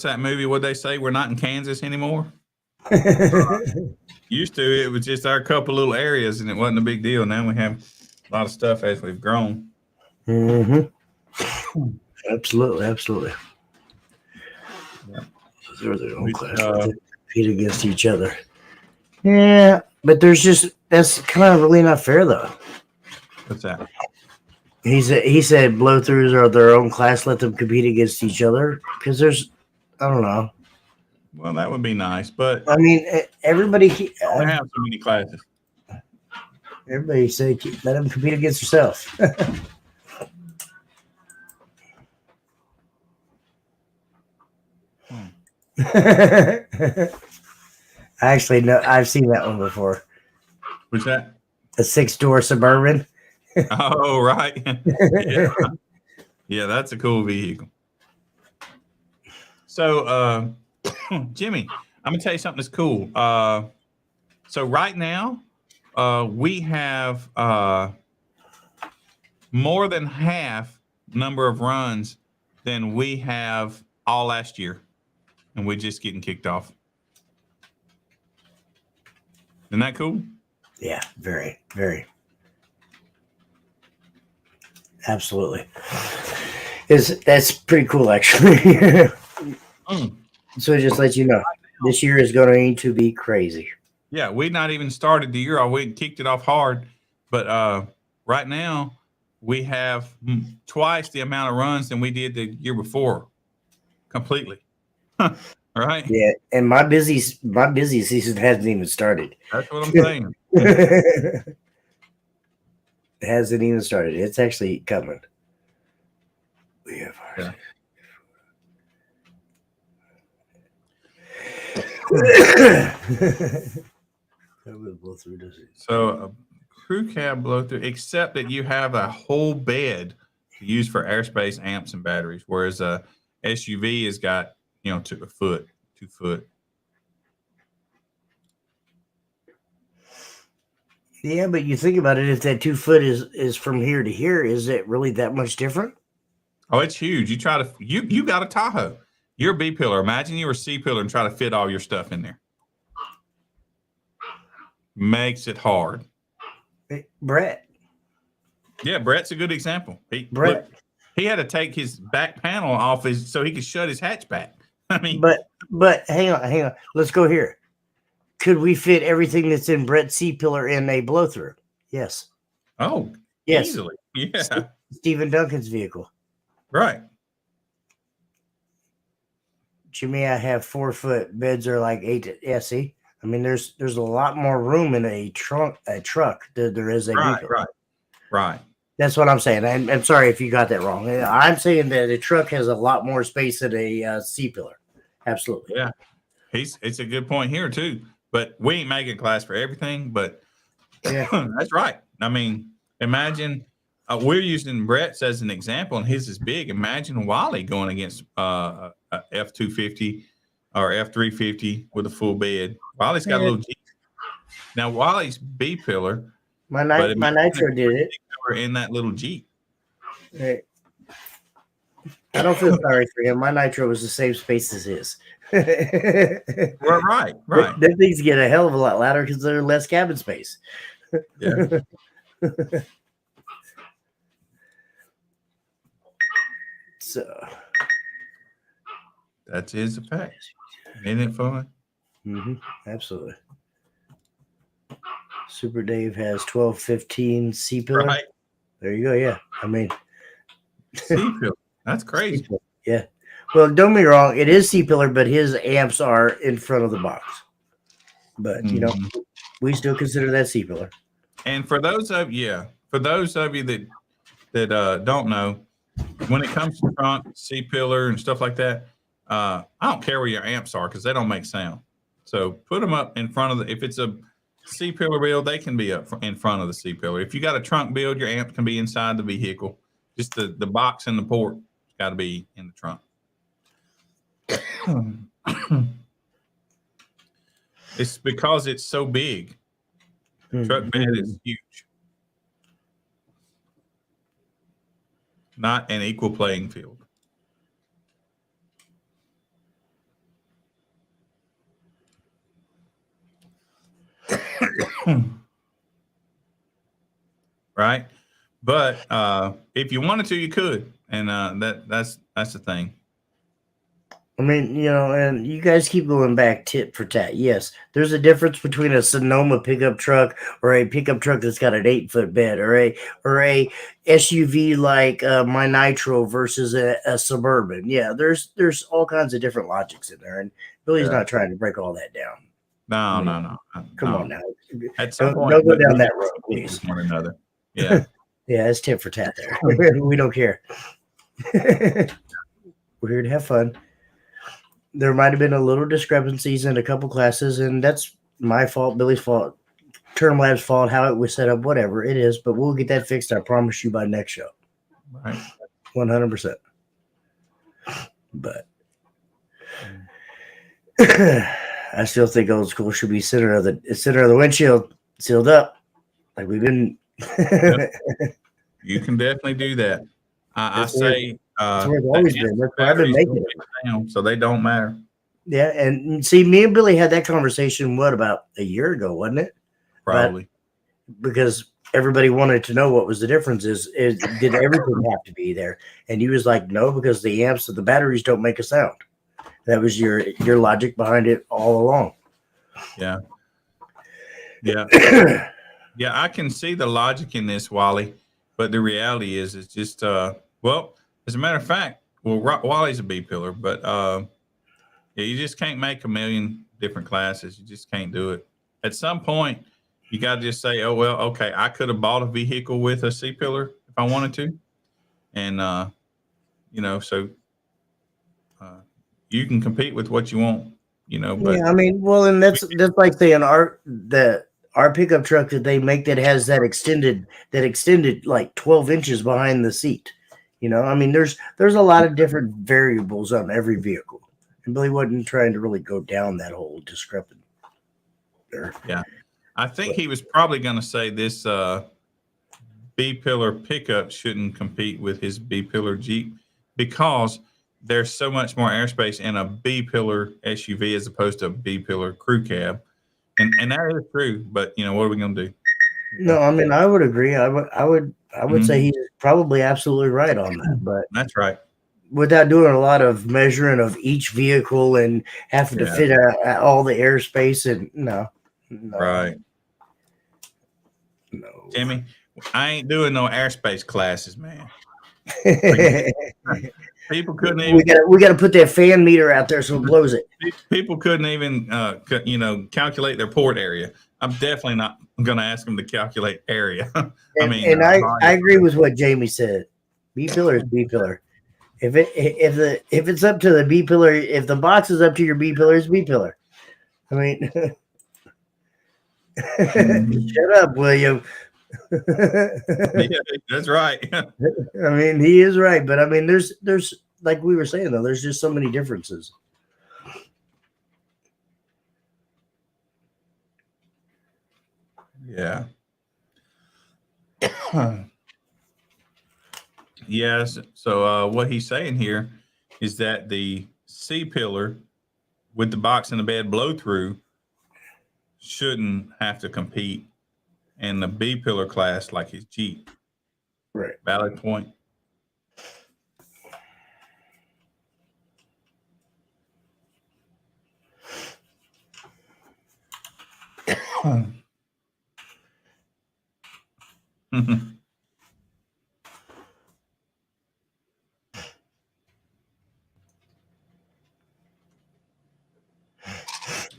that movie? What'd they say? We're not in Kansas anymore? Used to, it was just our couple little areas and it wasn't a big deal. Now we have a lot of stuff as we've grown. Mm-hmm. Absolutely. Yeah. So they're their own class. They compete against each other. Yeah, but that's kind of really not fair, though. What's that? He said blow-throughs are their own class. Let them compete against each other because I don't know. Well, that would be nice, but I mean, everybody. I have so many classes. Everybody say let them compete against themselves. Actually, no, I've seen that one before. What's that? A 6-door Suburban. Oh, right. Yeah, that's a cool vehicle. So, Jimmy, I'm gonna tell you something that's cool. So right now, we have more than half number of runs than we have all last year, and we're just getting kicked off. Isn't that cool? Yeah, very, very. Absolutely. That's pretty cool, actually. So just let you know, this year is going to be crazy. Yeah, we'd not even started the year off. We kicked it off hard, but right now we have twice the amount of runs than we did the year before. Completely. Right? Yeah, and my busy season hasn't even started. That's what I'm saying. It hasn't even started. It's actually coming. We have ours. Yeah. Blow through, does it? So a crew cab blow through, except that you have a whole bed to use for airspace, amps, and batteries, whereas a SUV has got 2 foot. Yeah, but you think about it, if that 2 foot is from here to here, is it really that much different? Oh, it's huge. You got a Tahoe. You're a B pillar. Imagine you were a C pillar and try to fit all your stuff in there. Makes it hard. Brett. Yeah, Brett's a good example. He had to take his back panel off so he could shut his hatchback. I mean, but hang on. Let's go here. Could we fit everything that's in Brett's C pillar in a blow through? Yes. Oh, yes. Easily. Yeah. Stephen Duncan's vehicle. Right. Jimmy, I have 4 foot beds are like 8. Yeah, see, I mean, there's a lot more room in a truck than there is a vehicle. Right. That's what I'm saying. I'm sorry if you got that wrong. I'm saying that a truck has a lot more space than a C pillar. Absolutely. Yeah. It's a good point here too. But we ain't making class for everything. But yeah, that's right. I mean, imagine we're using Brett's as an example, and his is big. Imagine Wally going against a F-250 or F-350 with a full bed. Wally's got a little Jeep. Now Wally's B pillar. My Nitro did it. In that little Jeep. Right. I don't feel sorry for him. My Nitro was the same space as his. Right. Them things get a hell of a lot louder because they're less cabin space. Yeah. So that's his effect. Isn't it fun? Mm-hmm. Absolutely. Super Dave has 1215 C pillar. Right. There you go. Yeah. I mean, C pillar. That's crazy. C-pillar. Yeah. Well, don't get me wrong. It is C pillar, but his amps are in front of the box. But we still consider that C pillar. And for those of you that that don't know, when it comes to trunk, C-pillar, and stuff like that, I don't care where your amps are because they don't make sound. So put them up in front of the. If it's a C-pillar build, they can be up in front of the C-pillar. If you got a trunk build, your amp can be inside the vehicle. Just the box and the port got to be in the trunk. It's because it's so big. Truck bed is huge. Not an equal playing field. Right? But if you wanted to, you could. And that's the thing. I mean, and you guys keep going back tit for tat. Yes, there's a difference between a Sonoma pickup truck or a pickup truck that's got an 8-foot bed, or a SUV like my Nitro versus a Suburban. Yeah, there's all kinds of different logics in there, and Billy's not trying to break all that down. No. Come on now. At some Don't point, go down that road, please. One another. Yeah. Yeah, it's tit for tat there. We don't care. We're here to have fun. There might have been a little discrepancies in a couple classes, and that's my fault, Billy's fault, Term Lab's fault, how it was set up, whatever it is. But we'll get that fixed, I promise you, by next show. Right. 100%. But I still think old school should be center of the windshield, sealed up, like we've been. Yep. You can definitely do that. I say. That's where it's always been. That's why I've been making it. Down, so they don't matter. Yeah, and see, me and Billy had that conversation, about a year ago, wasn't it? Probably. Because everybody wanted to know what was the difference. Is did everything have to be there? And he was like, no, because the amps of the batteries don't make a sound. That was your logic behind it all along. Yeah. Yeah. Yeah, I can see the logic in this, Wally. But the reality is, it's just, well, as a matter of fact, Wally's a B-pillar, but yeah, you just can't make a million different classes. You just can't do it. At some point, you got to just say, oh, well, okay, I could have bought a vehicle with a C-pillar if I wanted to. And, so you can compete with what you want, But yeah, I mean, well, and that's like saying our pickup truck that they make that has that extended like 12 inches behind the seat. I mean, there's a lot of different variables on every vehicle. And Billy wasn't trying to really go down that whole discrepancy there. Yeah. I think he was probably going to say this B-pillar pickup shouldn't compete with his B-pillar Jeep because there's so much more airspace in a B-pillar SUV as opposed to a B-pillar crew cab. And that is true, but what are we going to do? No, I mean, I would agree. I would say he's probably absolutely right on that. But that's right. Without doing a lot of measuring of each vehicle and having to fit all the airspace, and no. Right. No. Jimmy, I ain't doing no airspace classes, man. People couldn't even. We got to put that fan meter out there so it blows it. People couldn't even, calculate their port area. I'm definitely not going to ask them to calculate area. I agree with what Jamie said. B-pillar is B-pillar. If it's up to the B-pillar, if the box is up to your B-pillar, it's B-pillar. I mean, shut up, William. Yeah, that's right. I mean, he is right, but I mean, there's like we were saying though, there's just so many differences. Yeah. Yes. So what he's saying here is that the C-pillar with the box and the bed blow through shouldn't have to compete in the B-pillar class like his Jeep. Right. Valid point.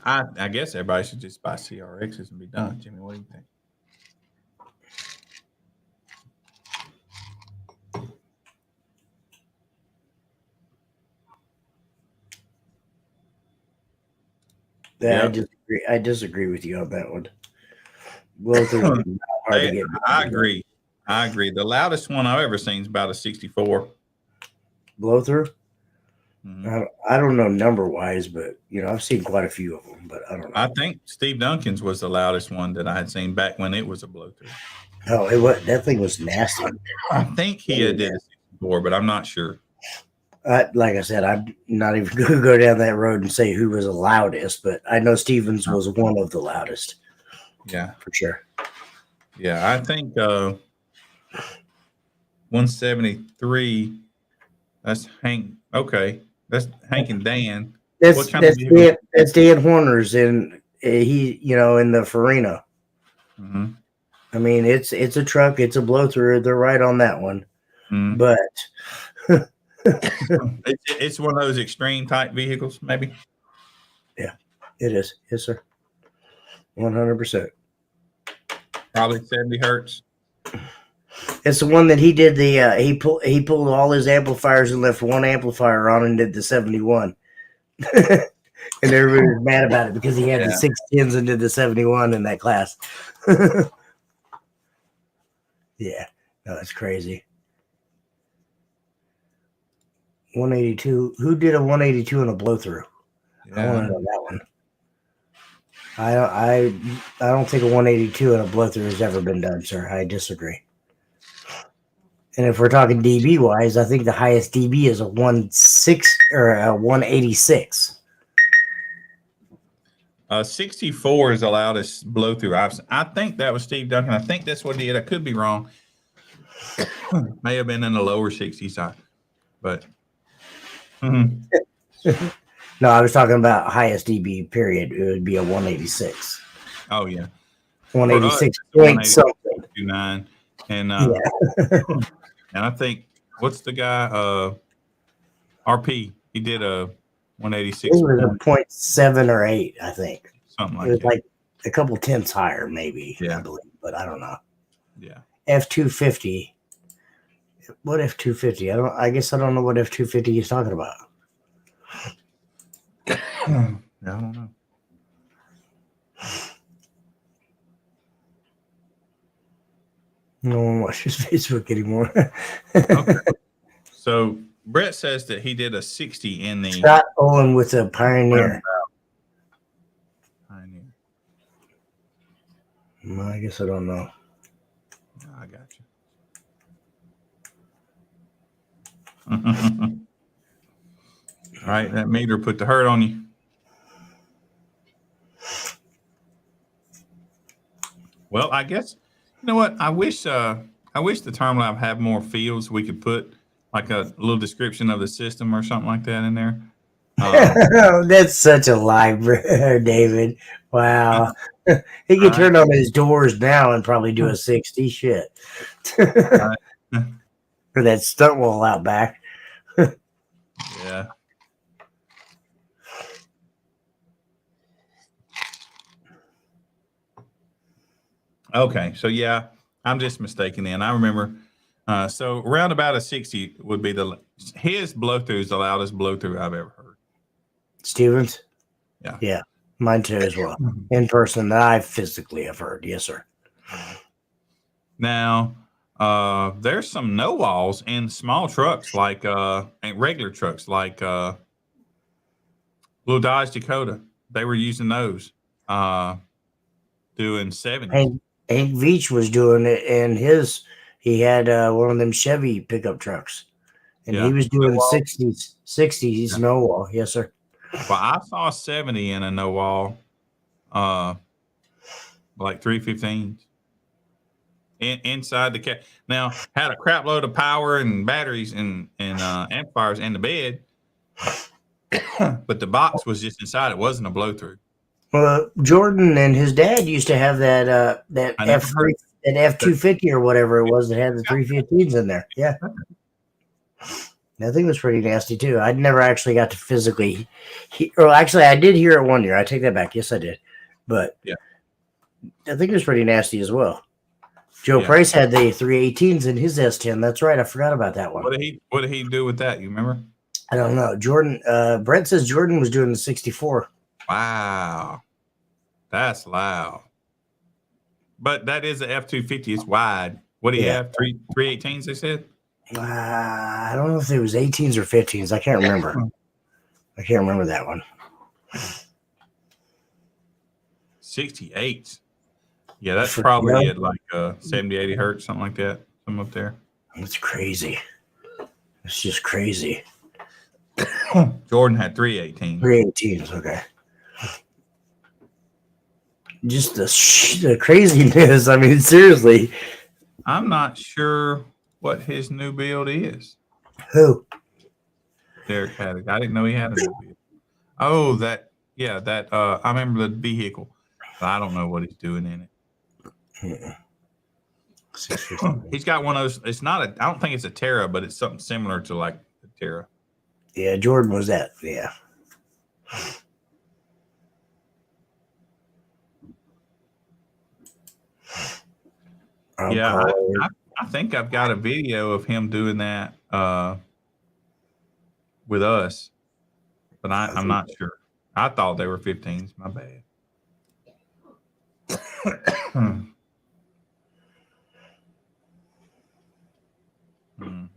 I guess everybody should just buy CRXs and be done. Jimmy, what do you think? I disagree. I disagree with you on that one. Blow through is not hard to get. I agree. I agree. The loudest one I've ever seen is about a 64. Blow through. Mhm. I don't know number wise, but I've seen quite a few of them. But I don't know. I think Steve Duncan's was the loudest one that I had seen back when it was a blow through. Oh, that thing was nasty. I think he did a 64, but I'm not sure. Like I said, I'm not even going to go down that road and say who was the loudest, but I know Stevens was one of the loudest. Yeah, for sure. Yeah, I think 173. That's Hank. Okay, that's Hank and Dan. That's Dan Horner's in in the Farina. Mm-hmm. I mean, it's a truck, it's a blow through. They're right on that one, but it's one of those extreme type vehicles, maybe. Yeah, it is. Yes, sir. 100%. Probably 70 hertz. It's the one that he did he pulled all his amplifiers and left one amplifier on and did the 71. And everybody was mad about it because he had the 610s and did the 71 in that class. Yeah, no, that's crazy. 182. Who did a 182 and a blow through? Yeah. I want to know that one. I don't think a 182 and a blow through has ever been done, sir. I disagree. And if we're talking dB wise, I think the highest dB is a 1.6 or a 186. 64 is the loudest blow through. I think that was Steve Duncan. I think that's what he did. I could be wrong. May have been in the lower 60s, but. Mm-hmm. No, I was talking about highest dB period. It would be a 186. Oh yeah, 186 point something. 29, and and I think what's the guy? RP. He did a 186. It was a 0.7 or 8, I think. Something like it was that. like a couple tenths higher, maybe. Yeah. I believe, but I don't know. Yeah. F250. What F250? I guess I don't know what F250 is talking about. I don't know. No one watches Facebook anymore. Okay. So Brett says that he did a 60 in the Scott Owen with a Pioneer. Pioneer. Well, I guess I don't know. I got you. All right, that meter put the hurt on you. Well, I guess you know what? I wish the Term Lab had more fields we could put like a little description of the system or something like that in there. That's such a lie, David. Wow. He could turn on his doors now and probably do a 60 shit. Or that stunt wall out back. Yeah. Okay, so yeah, I'm just mistaken then. I remember. So around about a 60 would be his blow through is the loudest blow through I've ever heard. Stevens? Yeah. Yeah, mine too as well. In person that I physically have heard. Yes, sir. Now, there's some no walls in small trucks like and regular trucks like little Dodge Dakota. They were using those doing 70. Hank Veach was doing it, and he had one of them Chevy pickup trucks, and he was doing 60s no wall. Yes, sir. Well, I saw 70 in a no wall, like 315s inside the cab. Now had a crap load of power and batteries and amplifiers in the bed, but the box was just inside. It wasn't a blow through. Jordan and his dad used to have that F250 or whatever it was that had the 315s in there. Yeah. I think it was pretty nasty too. I never actually got to physically actually I did hear it one year. I take that back. Yes, I did. But yeah, I think it was pretty nasty as well. Joe Price had the 318s in his S10. That's right. I forgot about that one. What did he do with that? You remember? I don't know. Jordan, Brent says Jordan was doing the 64. Wow. That's loud. But that is a F-250. It's wide. What do you Yeah. have? 318s, they said? I don't know if it was 18s or 15s. I can't remember. I can't remember that one. 68s. Yeah, that's For- probably yeah. at like 70, 80 hertz, something like that. Something up there. It's crazy. It's just crazy. Jordan had 318. 318s, okay. Just the craziness. I mean, seriously. I'm not sure what his new build is. Who? Derek Paddock. I didn't know he had a new build. Oh, that. I remember the vehicle, but I don't know what he's doing in it. 650. He's got one of those. It's not a. I don't think it's a Terra, but it's something similar to like the Terra. Yeah, Jordan was that. Yeah. Yeah, I think I've got a video of him doing that with us, but I'm not sure. I thought they were 15s. My bad.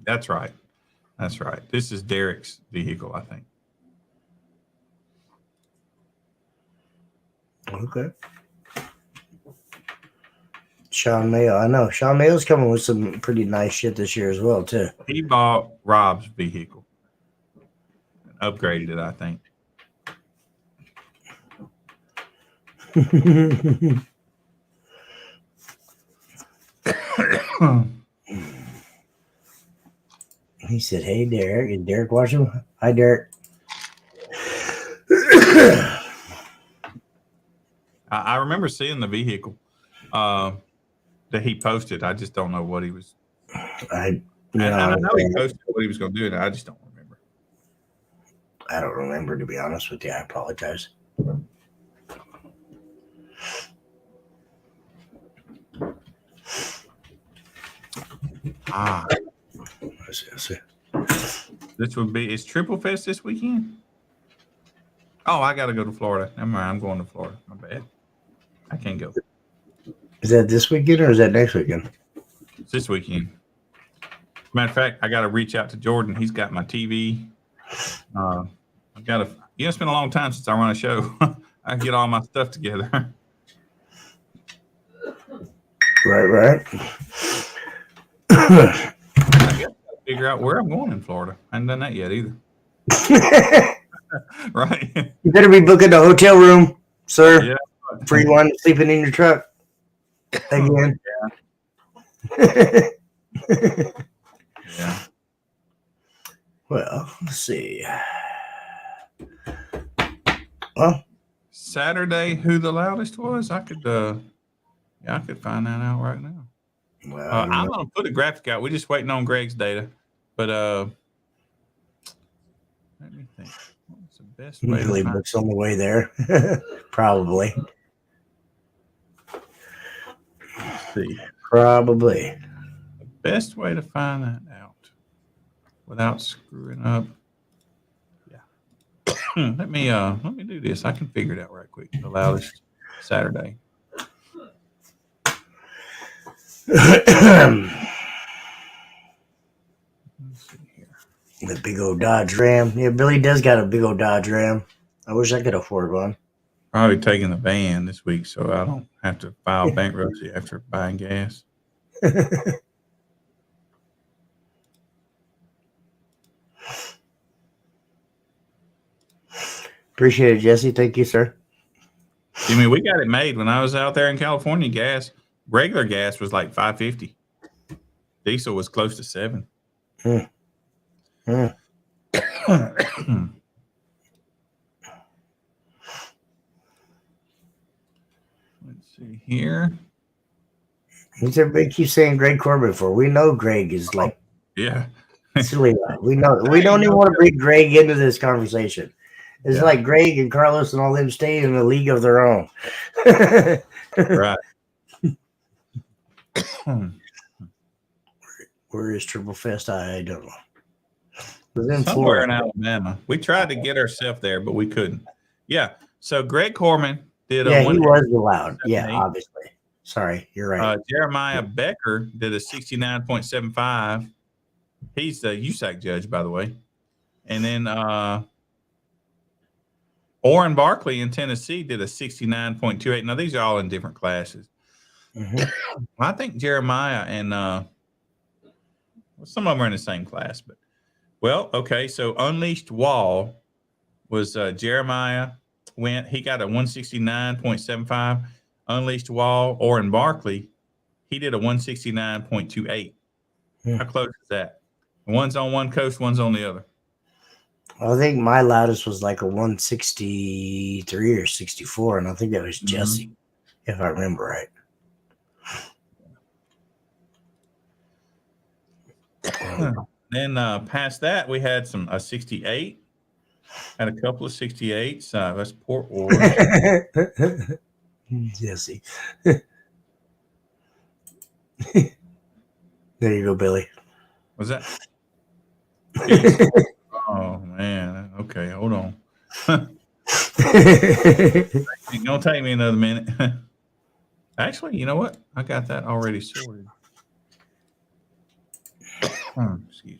That's right. That's right. This is Derek's vehicle, I think. Okay. Sean Mayo. I know. Sean Mayo's coming with some pretty nice shit this year as well, too. He bought Rob's vehicle and upgraded it, I think. He said, "Hey, Derek." Is Derek watching? Hi, Derek. I remember seeing the vehicle that he posted. I just don't know what he was. I know he posted what he was going to do, and I just don't remember. I don't remember, to be honest with you. I apologize. Let's see. This would be, is Triple Fest this weekend? Oh, I got to go to Florida. Never mind, I'm going to Florida. My bad. I can't go. Is that this weekend or is that next weekend? It's this weekend. Matter of fact, I got to reach out to Jordan. He's got my TV. I've got to, it's been a long time since I run a show. I get all my stuff together. Right. I got to figure out where I'm going in Florida. I haven't done that yet either. Right. You better be booking a hotel room, sir. Yeah. Free one sleeping in your truck. Again. Yeah. Well, let's see. Well, Saturday, who the loudest was? I could find that out right now. well I'm gonna put a graphic out. We're just waiting on Greg's data, but let me think. What's the best way usually to find? books on the way there. Probably. Let's see. Probably. The best way to find that out without screwing up. Yeah. let me do this. I can figure it out right quick. The loudest Saturday. Let's see here. The big old Dodge Ram. Yeah, Billy does got a big old Dodge Ram. I wish I could afford one. Probably taking the van this week, so I don't have to file bankruptcy after buying gas. Appreciate it, Jesse. Thank you, sir. I mean, we got it made when I was out there in California. Gas, regular gas was like $5.50. Diesel was close to $7. Hmm. Let's see here. Who's everybody keeps saying Greg Corbin for? We know Greg is like Yeah. silly. We know we don't even want to bring Greg into this conversation. It's like Greg and Carlos and all them stay in a league of their own. Right. Where is Triple Fest? I don't know. It was in Somewhere in Florida. Alabama. We tried to get ourselves there, but we couldn't. Yeah. So Greg Corman did Yeah, a he was allowed. Yeah, 178. obviously. Sorry, you're right. Jeremiah Becker did a 69.75. He's the USAC judge, by the way. And then Orrin Barkley in Tennessee did a 69.28. Now, these are all in different classes. Mhm. I think Jeremiah and some of them are in the same class. But well, okay. So Unleashed Wall was Jeremiah he got a 169.75. Unleashed Wall, Orrin Barkley, he did a 169.28. How close is that? One's on one coast, one's on the other. I think my loudest was like a 163 or 64, and I think that was Jesse, if I remember right. Then past that, we had a 68. Had a couple of 68s. That's Port Ward. Jesse. There you go, Billy. Was that? Oh man. Okay, hold on. It's gonna take me another minute. Actually, you know what? I got that already sorted. Excuse me.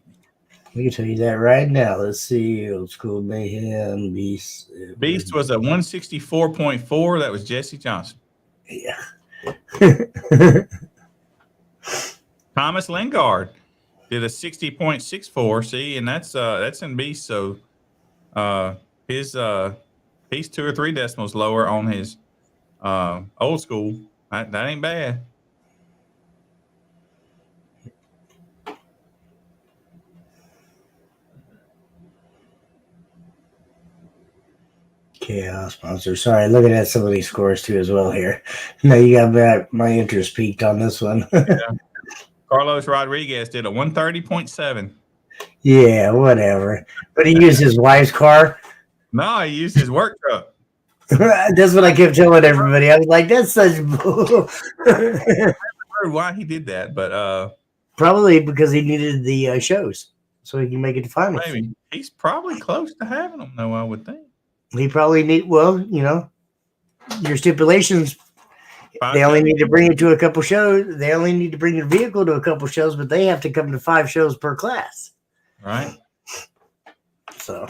We can tell you that right now. Let's see. Old School Mayhem, Beast. Beast was a 164.4. That was Jesse Johnson. Yeah. Thomas Lingard did a 60.64. See, and that's in Beast. So he's 2 or 3 decimals lower on his old school. That ain't bad. Chaos Monster. Sorry, looking at some of these scores too as well here. Now you got my interest peaked on this one. Yeah. Carlos Rodriguez did a 130.7. Yeah, whatever. But he used his wife's car. No, he used his work truck. That's what I kept telling everybody. I was like, that's such bull. I heard why he did that, but Probably because he needed the shows so he can make it to finals. maybe he's probably close to having them, though, I would think. He probably your stipulations. They only need to bring it to a couple shows. They only need to bring the vehicle to a couple shows, but they have to come to 5 shows per class. Right. So,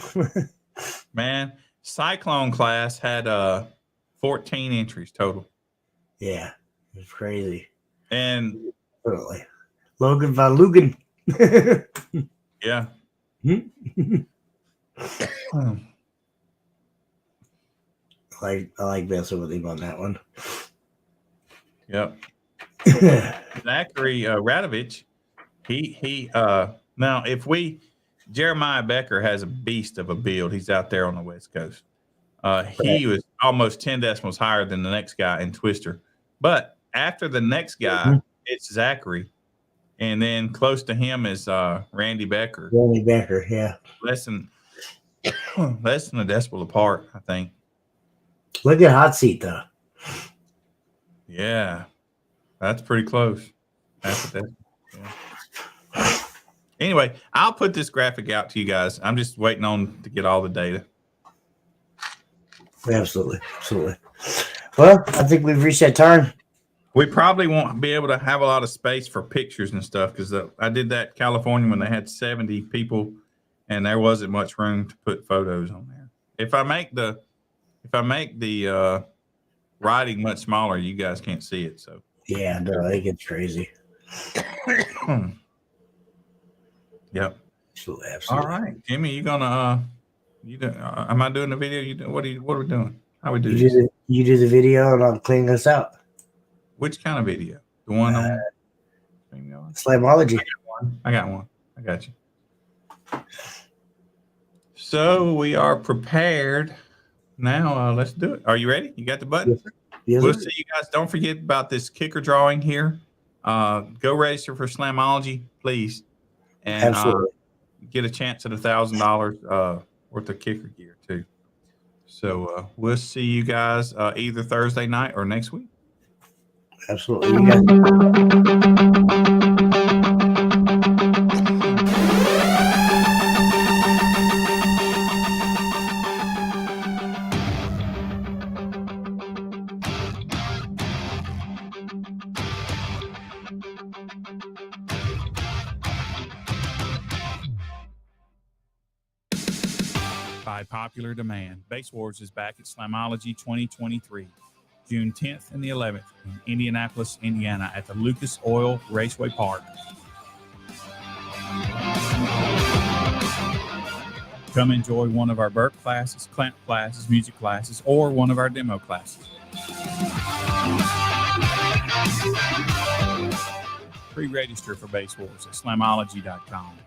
Man, Cyclone class had 14 entries total. yeah, it's crazy. And Totally. Logan Von Lugan. yeah. I like messing with him on that one. Yep. Zachary Radovich, he now Jeremiah Becker has a beast of a build. He's out there on the West Coast. He was almost 10 decimals higher than the next guy in Twister. But after the next guy, it's Zachary. And then close to him is Randy Becker. Randy Becker, yeah. Less than a decimal apart, I think. Look at Hot Seat, though. Yeah, that's pretty close. That's what yeah. Anyway, I'll put this graphic out to you guys. I'm just waiting to get all the data. Absolutely. Well, I think we've reached that time. We probably won't be able to have a lot of space for pictures and stuff because I did that California when they had 70 people and there wasn't much room to put photos on there. If I make the writing much smaller, you guys can't see it. So yeah, no, it gets crazy. Yep. Absolutely. All right, Jimmy, you gonna am I doing the video? What are we doing? How we do this? You do the video, and I'll clean this out. Which kind of video? The one on Slamology. I got one. I got you. So we are prepared. Now let's do it. Are you ready? You got the button? Yes, We'll sir. see you guys. Don't forget about this kicker drawing here. Go register for Slamology, please. And Absolutely. get a chance at $1,000 worth of kicker gear too. So we'll see you guys either Thursday night or next week. Absolutely. You got By popular demand, Base Wars is back at Slamology 2023, June 10th and the 11th in Indianapolis, Indiana at the Lucas Oil Raceway Park. Come enjoy one of our Burke classes, clamp classes, music classes, or one of our demo classes. Pre-register for Base Wars at slamology.com.